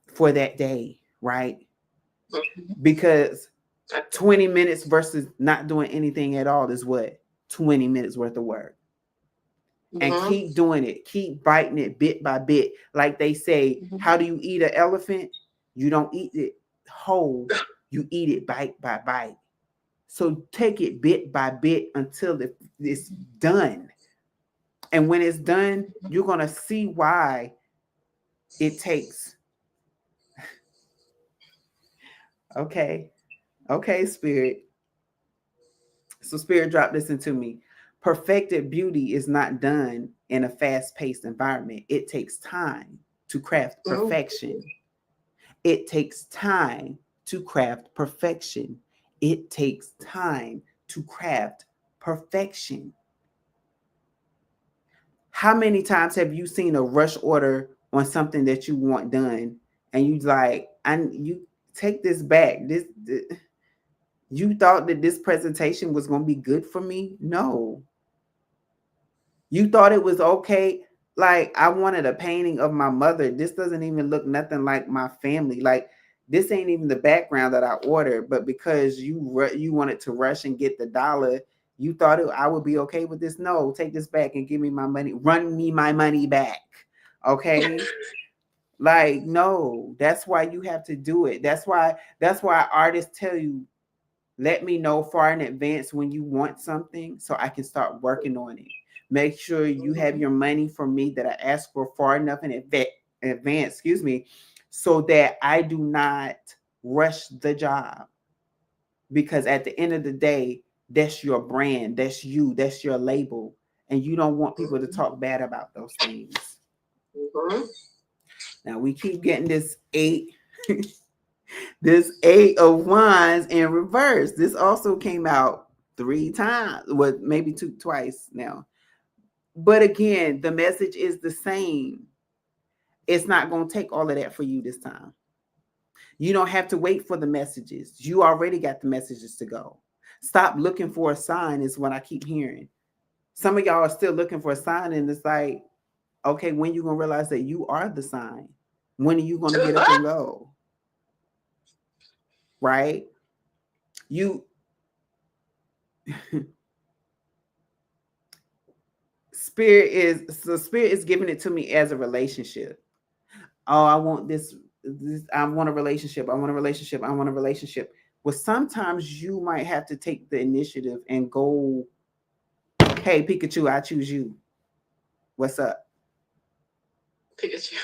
for that day, right? Because 20 minutes versus not doing anything at all is what? 20 minutes worth of work. And keep doing it. Keep biting it bit by bit. Like they say, how do you eat an elephant? You don't eat it whole. You eat it bite by bite. So take it bit by bit until it's done. And when it's done, you're going to see why it takes. Okay, Spirit. So Spirit dropped this into me. Perfected beauty is not done in a fast-paced environment. It takes time to craft perfection. It takes time to craft perfection. It takes time to craft perfection. How many times have you seen a rush order on something that you want done and you like, you take this back. You thought that this presentation was going to be good for me? No. You thought it was okay. Like, I wanted a painting of my mother. This doesn't even look nothing like my family. Like, this ain't even the background that I ordered. But because you wanted to rush and get the dollar, you thought I would be okay with this. No, take this back and give me my money. Run me my money back. Okay? Like, no. That's why you have to do it. That's why artists tell you, let me know far in advance when you want something so I can start working on it. Make sure you have your money from me that I asked for far enough in advance, so that I do not rush the job. Because at the end of the day, that's your brand, that's you, that's your label. And you don't want people to talk bad about those things. Now we keep getting this 8, this 8 of Wands in reverse. This also came out 3 times, maybe twice now. But again, the message is the same. It's not going to take all of that for you this time. You don't have to wait for the messages. You already got the messages to go. Stop looking for a sign is what I keep hearing. Some of y'all are still looking for a sign, and it's like, okay, when you going to realize that you are the sign? When are you going to get up and go? Right? Spirit is giving it to me as a relationship. Oh, I want this, I want a relationship. I want a relationship. I want a relationship. Well, sometimes you might have to take the initiative and go, hey, Pikachu, I choose you. What's up? Pikachu.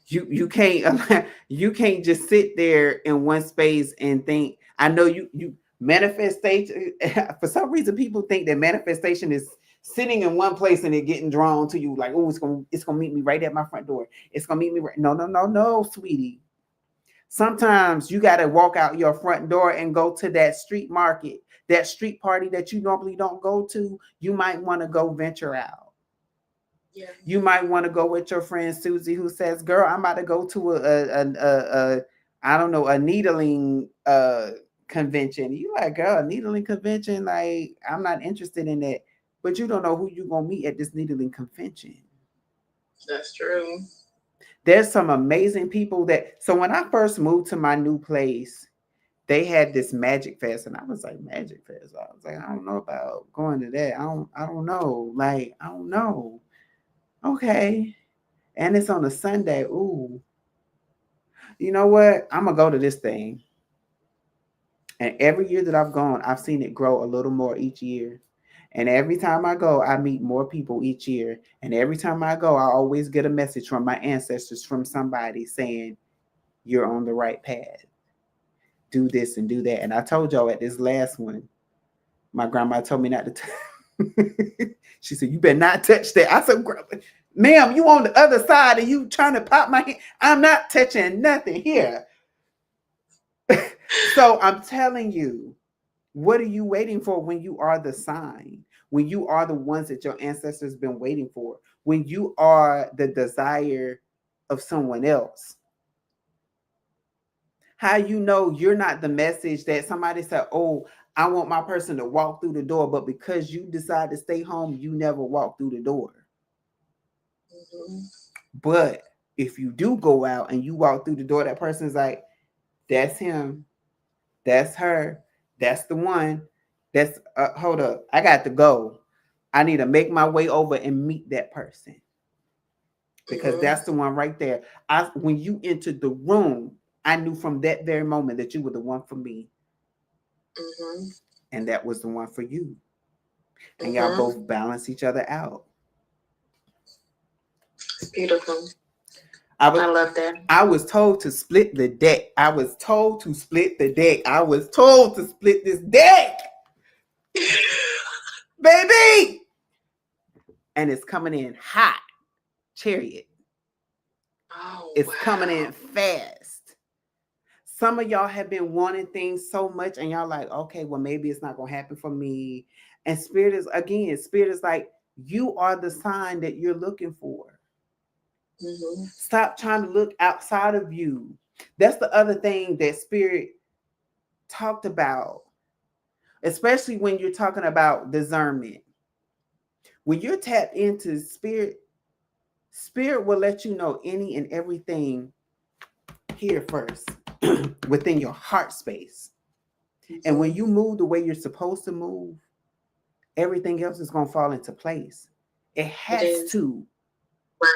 You can't just sit there in one space and think. I know you manifestation. For some reason, people think that manifestation is sitting in one place and it getting drawn to you. Like, oh, it's gonna meet me right at my front door. It's gonna meet me right. No, sweetie. Sometimes you got to walk out your front door and go to that street market, that street party that you normally don't go to. You might want to go venture out. Yeah. You might want to go with your friend Susie, who says, "Girl, I'm about to go to a I don't know, a needling convention." You like, girl, a needling convention? Like, I'm not interested in that. But you don't know who you're gonna meet at this needling convention. That's true. There's some amazing people that. So when I first moved to my new place, they had this Magic Fest, and I was like, Magic Fest. I was like, I don't know about going to that. I don't know. Like, I don't know. Okay. And it's on a Sunday. Ooh. You know what? I'm gonna go to this thing. And every year that I've gone, I've seen it grow a little more each year. And every time I go, I meet more people each year. And every time I go, I always get a message from my ancestors, from somebody saying, you're on the right path. Do this and do that. And I told y'all at this last one, my grandma told me not to she said, you better not touch that. I said, ma'am, you on the other side and you trying to pop my hand. I'm not touching nothing here. So I'm telling you, what are you waiting for when you are the sign? When you are the ones that your ancestors been waiting for? When you are the desire of someone else? How you know you're not the message that somebody said, oh, I want my person to walk through the door, but because you decide to stay home, you never walk through the door. Mm-hmm. But if you do go out and you walk through the door, that person's like, that's him, that's her, that's the one. That's hold up, I got to go. I need to make my way over and meet that person because that's the one right there. When you entered the room, I knew from that very moment that you were the one for me. Mm-hmm. And that was the one for you. And y'all both balance each other out. It's beautiful. I love that. I was told to split the deck. I was told to split the deck. I was told to split this deck. Baby! And it's coming in hot. Chariot. Oh, it's coming in fast. Some of y'all have been wanting things so much and y'all like, okay, well, maybe it's not going to happen for me. And Spirit is like, you are the sign that you're looking for. Mm-hmm. Stop trying to look outside of you. That's the other thing that Spirit talked about, especially when you're talking about discernment. When you're tapped into Spirit will let you know any and everything here first within your heart space. And when you move the way you're supposed to move, everything else is going to fall into place. It has to.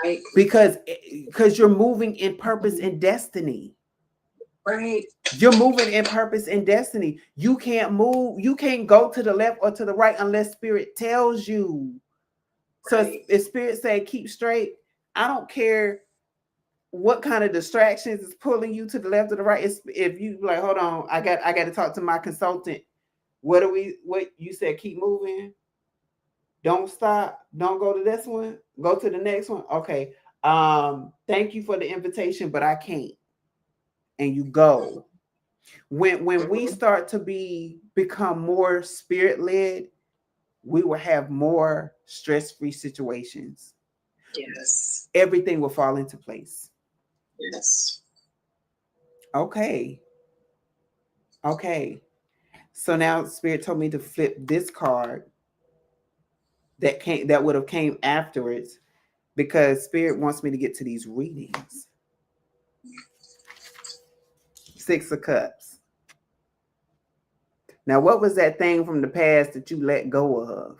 Right. Because you're moving in purpose and destiny. Right. You're moving in purpose and destiny. You can't move. You can't go to the left or to the right unless Spirit tells you. So if Spirit say keep straight, I don't care what kind of distractions is pulling you to the left or the right. If you like, hold on, I got to talk to my consultant. What you said? Keep moving. Don't stop. Don't go to this one. Go to the next one. Okay. Thank you for the invitation, but I can't. And you go. When we start to become more Spirit led, we will have more stress-free situations. Yes. Everything will fall into place. Yes. Okay. So now Spirit told me to flip this card that would have came afterwards, because Spirit wants me to get to these readings. 6 of Cups. Now, what was that thing from the past that you let go of?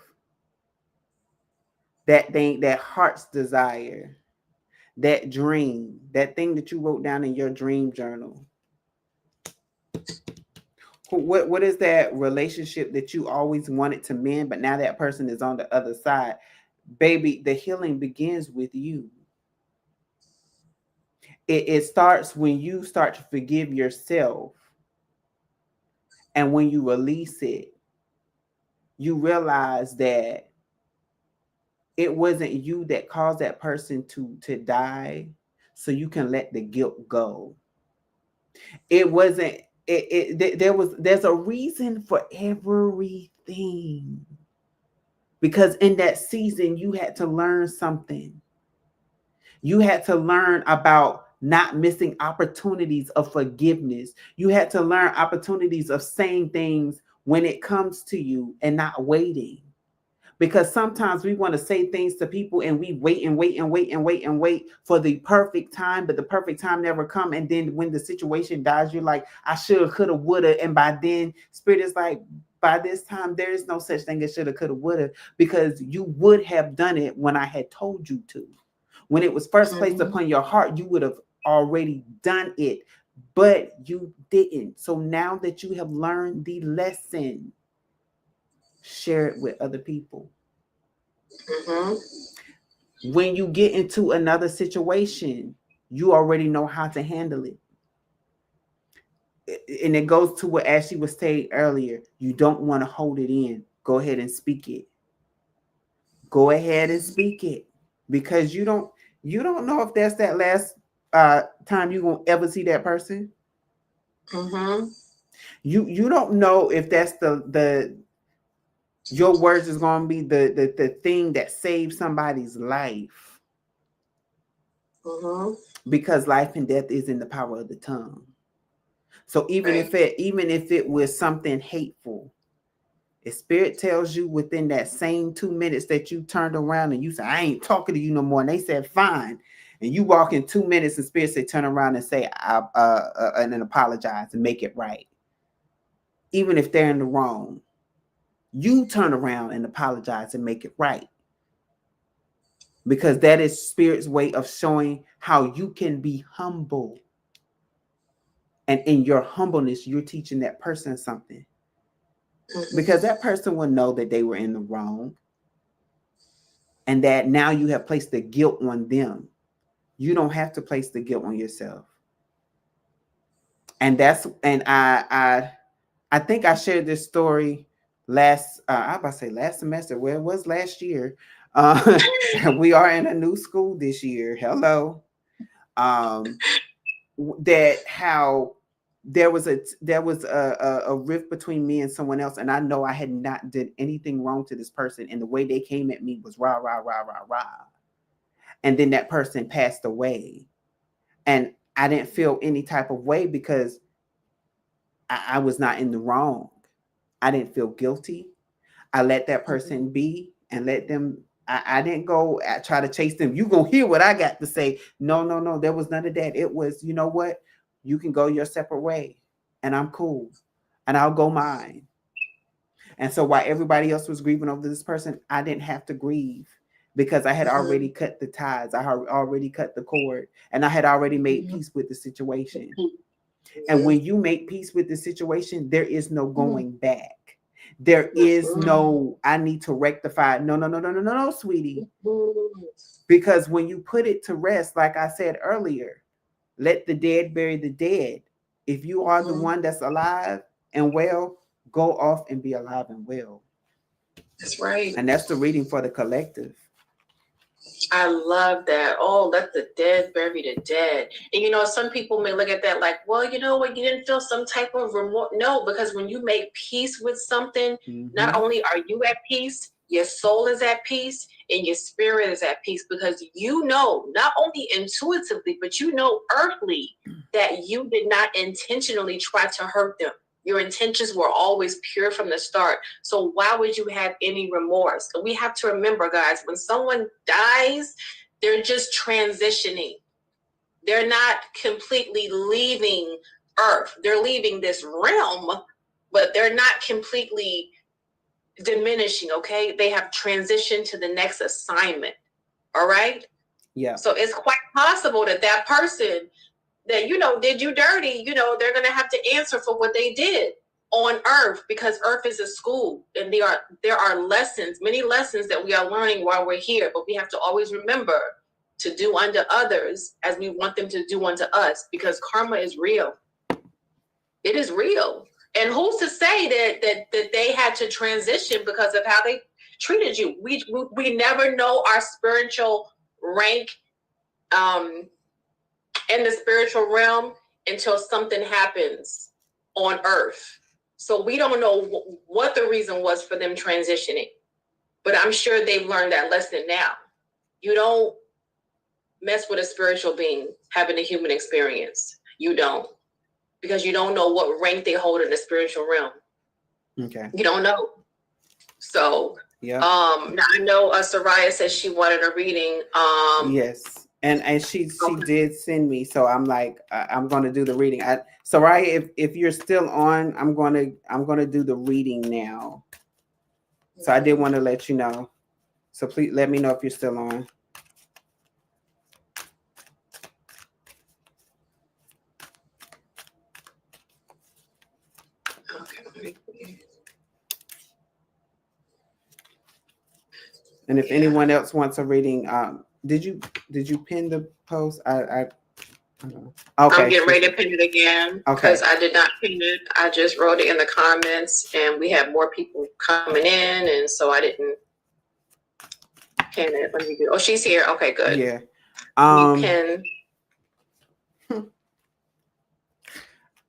That thing, that heart's desire, that dream, that thing that you wrote down in your dream journal. What is that relationship that you always wanted to mend, but now that person is on the other side? Baby, the healing begins with you. It starts when you start to forgive yourself. And when you release it, you realize that it wasn't you that caused that person to die, so you can let the guilt go. It wasn't there's a reason for everything, because in that season you had to learn something. You had to learn about not missing opportunities of forgiveness. You had to learn opportunities of saying things when it comes to you and not waiting. Because sometimes we want to say things to people and we wait and wait and wait and wait and wait for the perfect time, but the perfect time never come. And then when the situation dies, you're like, I should, coulda, woulda. And by then, Spirit is like, by this time, there is no such thing as shoulda, coulda, woulda, because you would have done it when I had told you to. When it was first placed upon your heart, you would have already done it, but you didn't. So now that you have learned the lesson, share it with other people. When you get into another situation, you already know how to handle it. And it goes to what Ashley was saying earlier. You don't want to hold it in. Go ahead and speak it. Go ahead and speak it, because you don't know if that's that last time you're gonna ever see that person. You don't know if that's the your words is gonna be the thing that saves somebody's life. Because life and death is in the power of the tongue. So even if it was something hateful, if Spirit tells you within that same 2 minutes that you turned around and you said, I ain't talking to you no more, and they said fine, and you walk in 2 minutes and Spirit said turn around and say and then apologize and make it right, even if they're in the wrong, you turn around and apologize and make it right, because that is Spirit's way of showing how you can be humble. And in your humbleness, you're teaching that person something. Because that person will know that they were in the wrong, and that now you have placed the guilt on them. You don't have to place the guilt on yourself. And I think I shared this story last semester. Well, it was last year. We are in a new school this year. Hello. That how there was a rift between me and someone else, and I know I had not did anything wrong to this person, and the way they came at me was rah rah rah rah rah, and then that person passed away, and I didn't feel any type of way because I was not in the wrong. I didn't feel guilty. I let that person be and let them. I didn't go try to chase them. You gonna hear what I got to say? No. There was none of that. It was, you know what? You can go your separate way, and I'm cool, and I'll go mine. And so while everybody else was grieving over this person, I didn't have to grieve, because I had already cut the ties. I had already cut the cord, and I had already made peace with the situation. And when you make peace with the situation, there is no going back. There is no, I need to rectify. No, sweetie. Because when you put it to rest, like I said earlier, let the dead bury the dead. If you are the one that's alive and well, go off and be alive and well. That's right. And that's the reading for the collective. I love that. Oh, let the dead bury the dead. And you know, some people may look at that like, well, you know what, you didn't feel some type of remorse. No, because when you make peace with something, not only are you at peace, your soul is at peace, and your spirit is at peace because you know, not only intuitively, but you know earthly that you did not intentionally try to hurt them. Your intentions were always pure from the start. So why would you have any remorse? So we have to remember, guys, when someone dies, they're just transitioning. They're not completely leaving Earth. They're leaving this realm, but they're not completely diminishing, okay? They have transitioned to the next assignment, all right? Yeah. So it's quite possible that that person that, you know, did you dirty, you know, they're going to have to answer for what they did on Earth, because Earth is a school, and there are lessons, many lessons that we are learning while we're here, but we have to always remember to do unto others as we want them to do unto us, because karma is real. It is real. And who's to say that they had to transition because of how they treated you? We never know our spiritual rank in the spiritual realm until something happens on Earth. So we don't know what the reason was for them transitioning, but I'm sure they've learned that lesson now. You don't mess with a spiritual being having a human experience. You don't, because you don't know what rank they hold in the spiritual realm. Okay. You don't know. So yeah. Now I know Soraya says she wanted a reading. Yes. And she did send me, so I'm like, I'm going to do the reading. Soraya, if you're still on, I'm going to do the reading now. So I did want to let you know. So please let me know if you're still on. Okay. And if anyone else wants a reading, did you pin the post? I don't know. Okay. I'm getting ready to pin it again because I did not pin it. I just wrote it in the comments, and we have more people coming in, and so I didn't pin it. Let me do. Oh, she's here. Okay, good. Yeah. You can.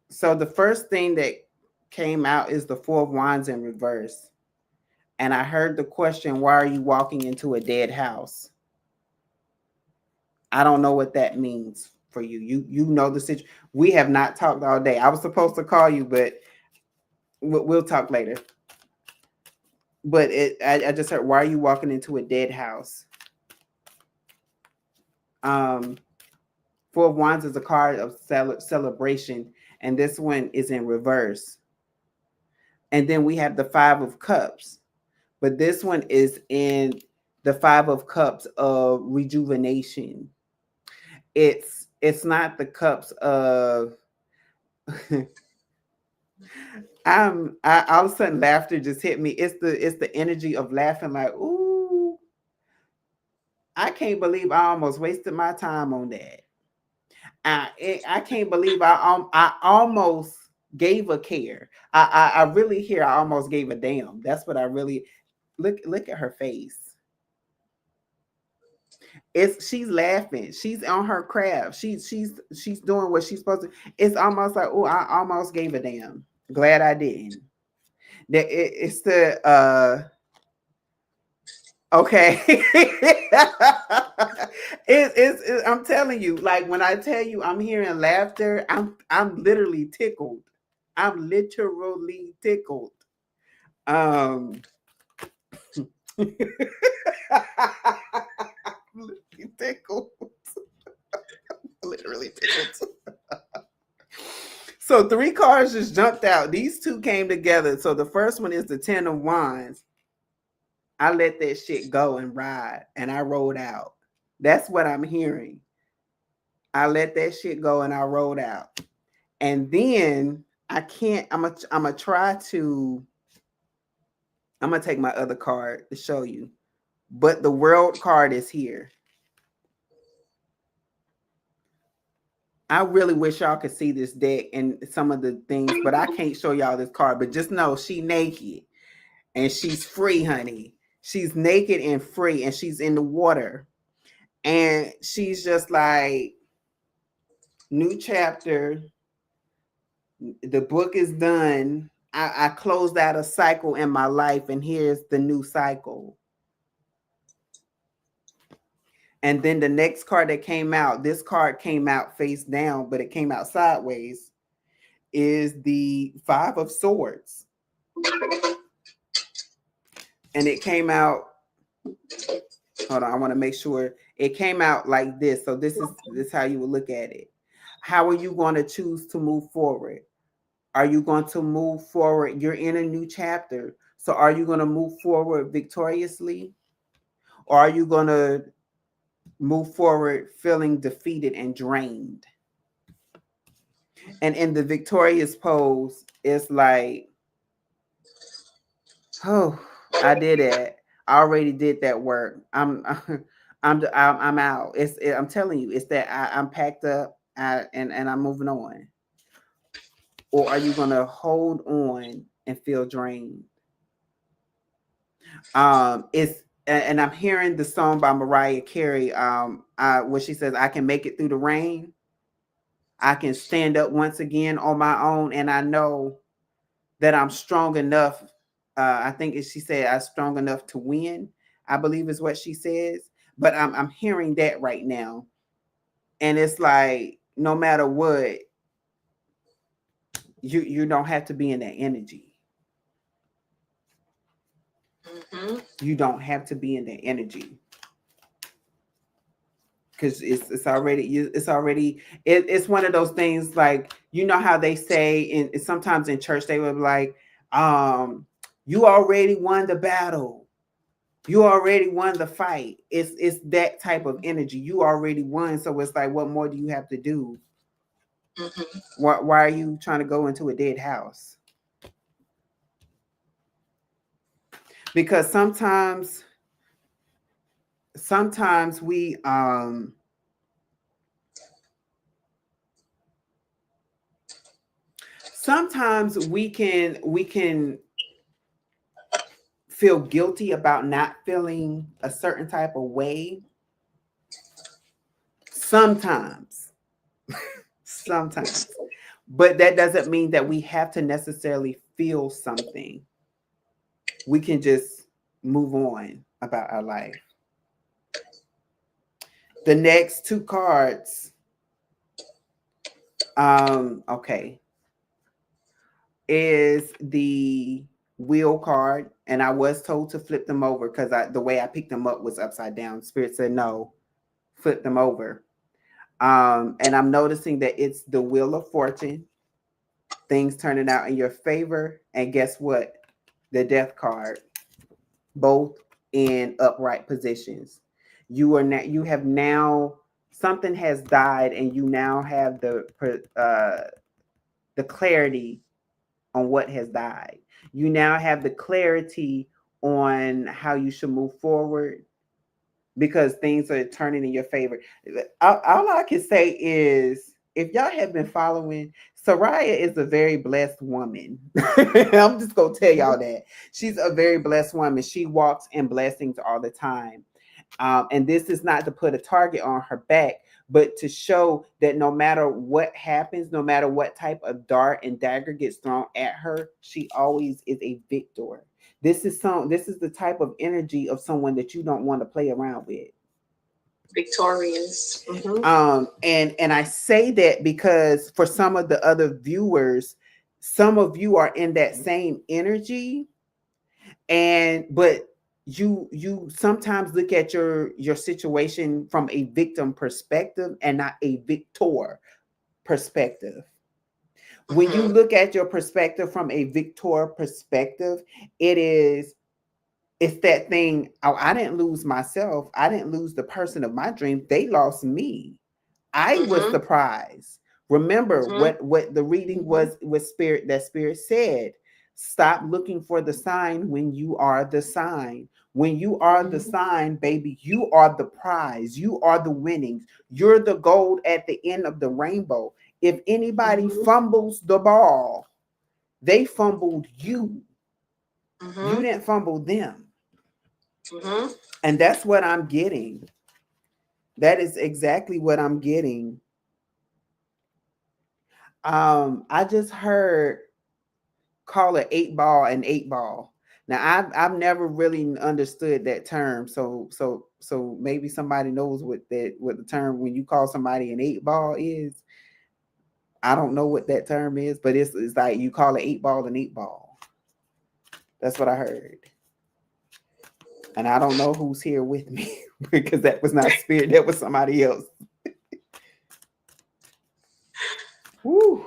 So the first thing that came out is the Four of Wands in reverse. And I heard the question, why are you walking into a dead house? I don't know what that means for you. You know the situation. We have not talked all day. I was supposed to call you, but we'll talk later. But I just heard, why are you walking into a dead house? Four of Wands is a card of celebration, and this one is in reverse. And then we have the Five of Cups, but this one is in the Five of Cups of rejuvenation. It's not the cups of all of a sudden laughter just hit me. It's the energy of laughing, like, ooh, I can't believe I almost wasted my time on that. I can't believe I almost gave a care. I really hear I almost gave a damn. That's what I really look at her face. She's laughing. She's on her craft. She's doing what she's supposed to. It's almost like, oh, I almost gave a damn. Glad I didn't. It's the okay. It's I'm telling you, like when I tell you I'm hearing laughter, I'm literally tickled. I'm literally tickled. Tickled. Literally tickled. So 3 cards just jumped out. These 2 came together. So the first one is the 10 of Wands. I let that shit go and ride, and I rolled out. That's what I'm hearing. I let that shit go and I rolled out. And then I'm gonna try to. I'm gonna take my other card to show you, but the World card is here. I really wish y'all could see this deck and some of the things, but I can't show y'all this card. But just know she naked and she's free, honey. She's naked and free, and she's in the water. And she's just like, new chapter. The book is done. I closed out a cycle in my life, and here's the new cycle. And then the next card that came out, this card came out face down, but it came out sideways, is the Five of Swords. And it came out, hold on, I want to make sure it came out like this. So this is how you would look at it. How are you going to choose to move forward? Are you going to move forward? You're in a new chapter. So are you going to move forward victoriously? Or are you going to move forward feeling defeated and drained? And in the victorious pose, it's like, oh, I did it. I already did that work. I'm out. I'm telling you, it's that I'm packed up and I'm moving on. Or are you gonna hold on and feel drained? It's and I'm hearing the song by Mariah Carey, where she says, "I can make it through the rain. I can stand up once again on my own, and I know that I'm strong enough." I think she said, "I'm strong enough to win." I believe is what she says. But I'm hearing that right now, and it's like no matter what, you don't have to be in that energy. Mm-hmm. You don't have to be in that energy. Because it's one of those things, like, you know how they say in sometimes in church they would be like, you already won the battle, you already won the fight. It's that type of energy. You already won, so it's like, what more do you have to do? Mm-hmm. Why are you trying to go into a dead house? Because sometimes we sometimes we can feel guilty about not feeling a certain type of way. Sometimes. But that doesn't mean that we have to necessarily feel something. We can just move on about our life. The next two cards, okay, is the wheel card, and I was told to flip them over because the way I picked them up was upside down. Spirit said no, flip them over. And I'm noticing that it's the Wheel of Fortune, things turning out in your favor, and guess what? The Death card, both in upright positions. You have now, something has died, and you now have the clarity on what has died. You now have the clarity on how you should move forward because things are turning in your favor. All I can say is, if y'all have been following, Soraya is a very blessed woman. I'm just going to tell y'all that. She's a very blessed woman. She walks in blessings all the time. And this is not to put a target on her back, but to show that no matter what happens, no matter what type of dart and dagger gets thrown at her, she always is a victor. This is the type of energy of someone that you don't want to play around with. Victorious. Mm-hmm. And I say that because for some of the other viewers, some of you are in that same energy, but you sometimes look at your situation from a victim perspective and not a victor perspective. When you look at your perspective from a victor perspective, it's that thing. Oh, I didn't lose myself. I didn't lose the person of my dream. They lost me. I was the prize. Remember what the reading was with spirit. That spirit said, stop looking for the sign when you are the sign. When you are the sign, baby, you are the prize. You are the winnings. You're the gold at the end of the rainbow. If anybody fumbles the ball, they fumbled you. You didn't fumble them. And that's what I'm getting. That is exactly what I'm getting. I just heard call it 8 ball and 8 ball. Now I've never really understood that term. So maybe somebody knows what the term when you call somebody an 8 ball is. I don't know what that term is, but it's like you call an 8 ball an 8 ball. That's what I heard. And I don't know who's here with me because that was not Spirit, that was somebody else. Woo.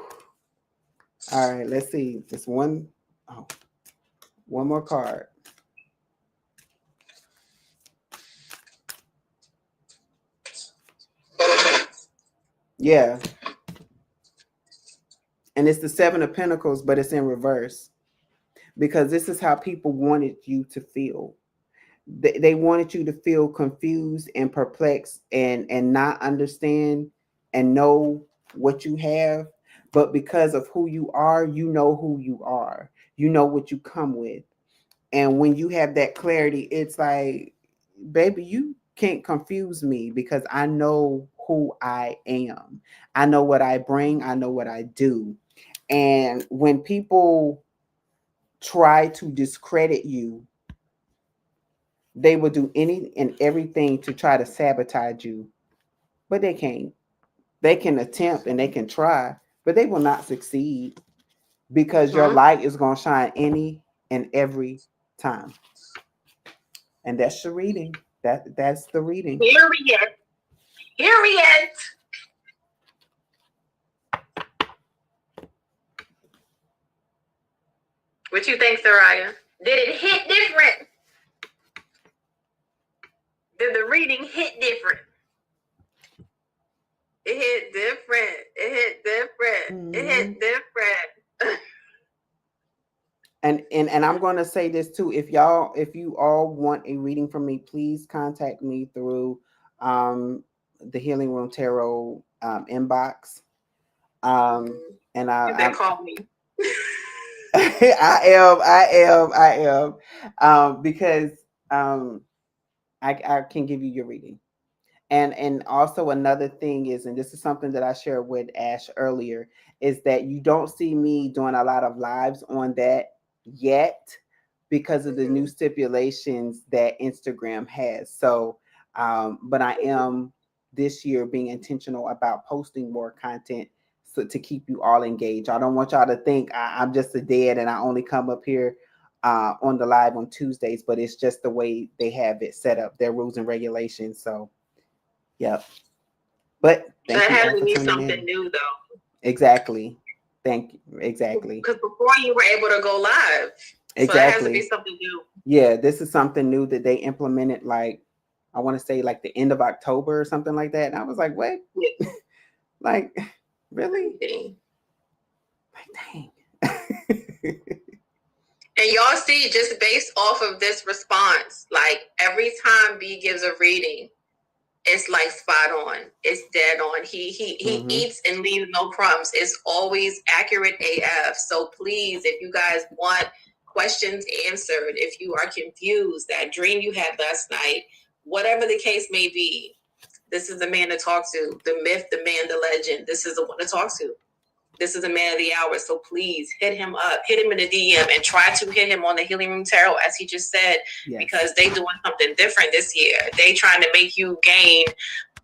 All right, let's see. Just one more card. Yeah. And it's the 7 of Pentacles, but it's in reverse. Because this is how people wanted you to feel. They wanted you to feel confused and perplexed and not understand and know what you have. But because of who you are, you know who you are. You know what you come with. And when you have that clarity, it's like, baby, you can't confuse me because I know who I am. I know what I bring. I know what I do. And when people try to discredit you, they will do any and everything to try to sabotage you, but they can't. They can attempt and they can try, but they will not succeed because your light is going to shine any and every time. And that's the reading. That's the reading. Period. Period. What you think, Soraya? Did it hit different? Did the reading hit different? It hit different. It hit different. It hit different. And I'm going to say this too. If you all want a reading from me, please contact me through the Healing Room Tarot inbox. And I call me. I am because I can give you your reading. And also another thing is, and this is something that I shared with Ash earlier, is that you don't see me doing a lot of lives on that yet because of the new stipulations that Instagram has. So, but I am this year being intentional about posting more content so to keep you all engaged. I don't want y'all to think I'm just a dead and I only come up here on the live on Tuesdays, but it's just the way they have it set up, their rules and regulations. So, yep. But that has to be something new, though. Exactly. Thank you. Exactly. Because before you were able to go live. Exactly. So that has to be something new. Yeah, this is something new that they implemented, like, I want to say like the end of October or something like that. And I was like, what? Yeah. Like, really? Dang. Like, dang. And y'all see, just based off of this response, like every time B gives a reading, it's like spot on. It's dead on. He eats and leaves no crumbs. It's always accurate AF. So please, if you guys want questions answered, if you are confused, that dream you had last night, whatever the case may be, this is the man to talk to. The myth, the man, the legend. This is the one to talk to. This is the man of the hour. So please hit him up, hit him in the DM, and try to hit him on the Healing Room Tarot, as he just said, because they doing something different this year. They trying to make you gain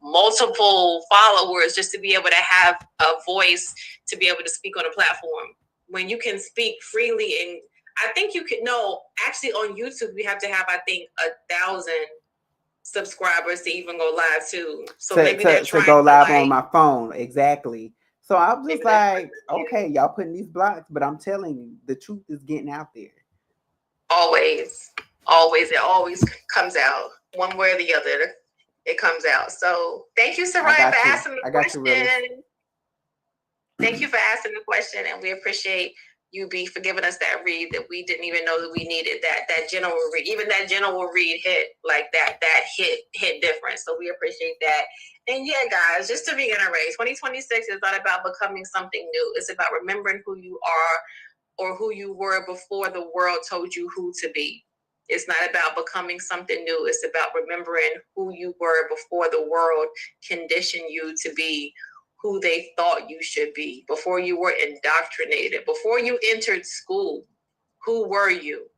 multiple followers just to be able to have a voice, to be able to speak on a platform. When you can speak freely, and I think you could know, actually on YouTube, we have to have, I think, 1,000 subscribers to even go live too. So maybe they're trying to go live on my phone. Exactly. So I'm just like, okay, y'all putting these blocks, but I'm telling you, the truth is getting out there. Always. It always comes out. One way or the other, it comes out. So thank you, Soraya, for asking the question. Thank you for asking the question, and we appreciate you, B, for giving us that read that we didn't even know that we needed. That general read, even that general read hit like that hit different. So we appreciate that. And yeah, guys, just to reiterate, 2026 is not about becoming something new. It's about remembering who you are or who you were before the world told you who to be. It's not about becoming something new. It's about remembering who you were before the world conditioned you to be who they thought you should be, before you were indoctrinated, before you entered school. Who were you?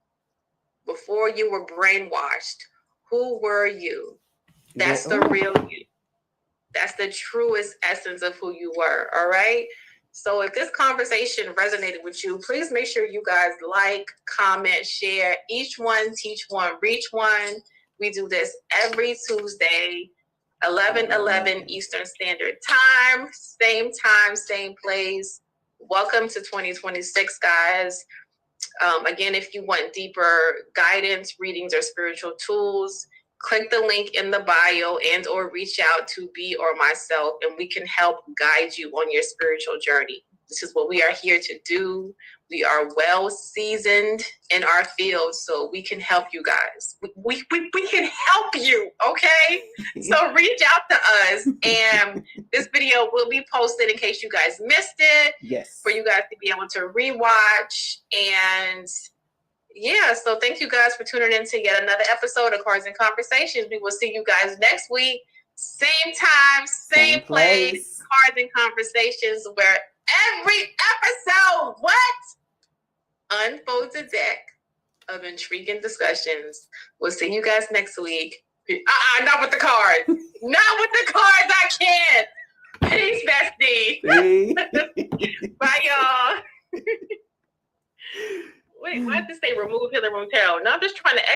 before you were brainwashed, who were you? That's Yeah. the real you. That's the truest essence of who you were. All right. So if this conversation resonated with you, please make sure you guys like, comment, share. Each one, teach one, reach one. We do this every Tuesday, 11:11 Eastern Standard Time, same place. Welcome to 2026, guys. Again, if you want deeper guidance, readings, or spiritual tools, click the link in the bio and or reach out to B or myself, and we can help guide you on your spiritual journey. This is what we are here to do. We are well seasoned in our field, so we can help you guys. We can help you, okay? So reach out to us, and this video will be posted in case you guys missed it. Yes. For you guys to be able to rewatch. And yeah, so thank you guys for tuning in to yet another episode of Cards and Conversations. We will see you guys next week. Same time, same place. Cards and Conversations, where every episode, unfolds a deck of intriguing discussions. We'll see you guys next week. Not with the cards. Not with the cards, I can't. Peace, bestie. Bye, y'all. Wait, why did this say remove Hillary Motel? No, I'm just trying to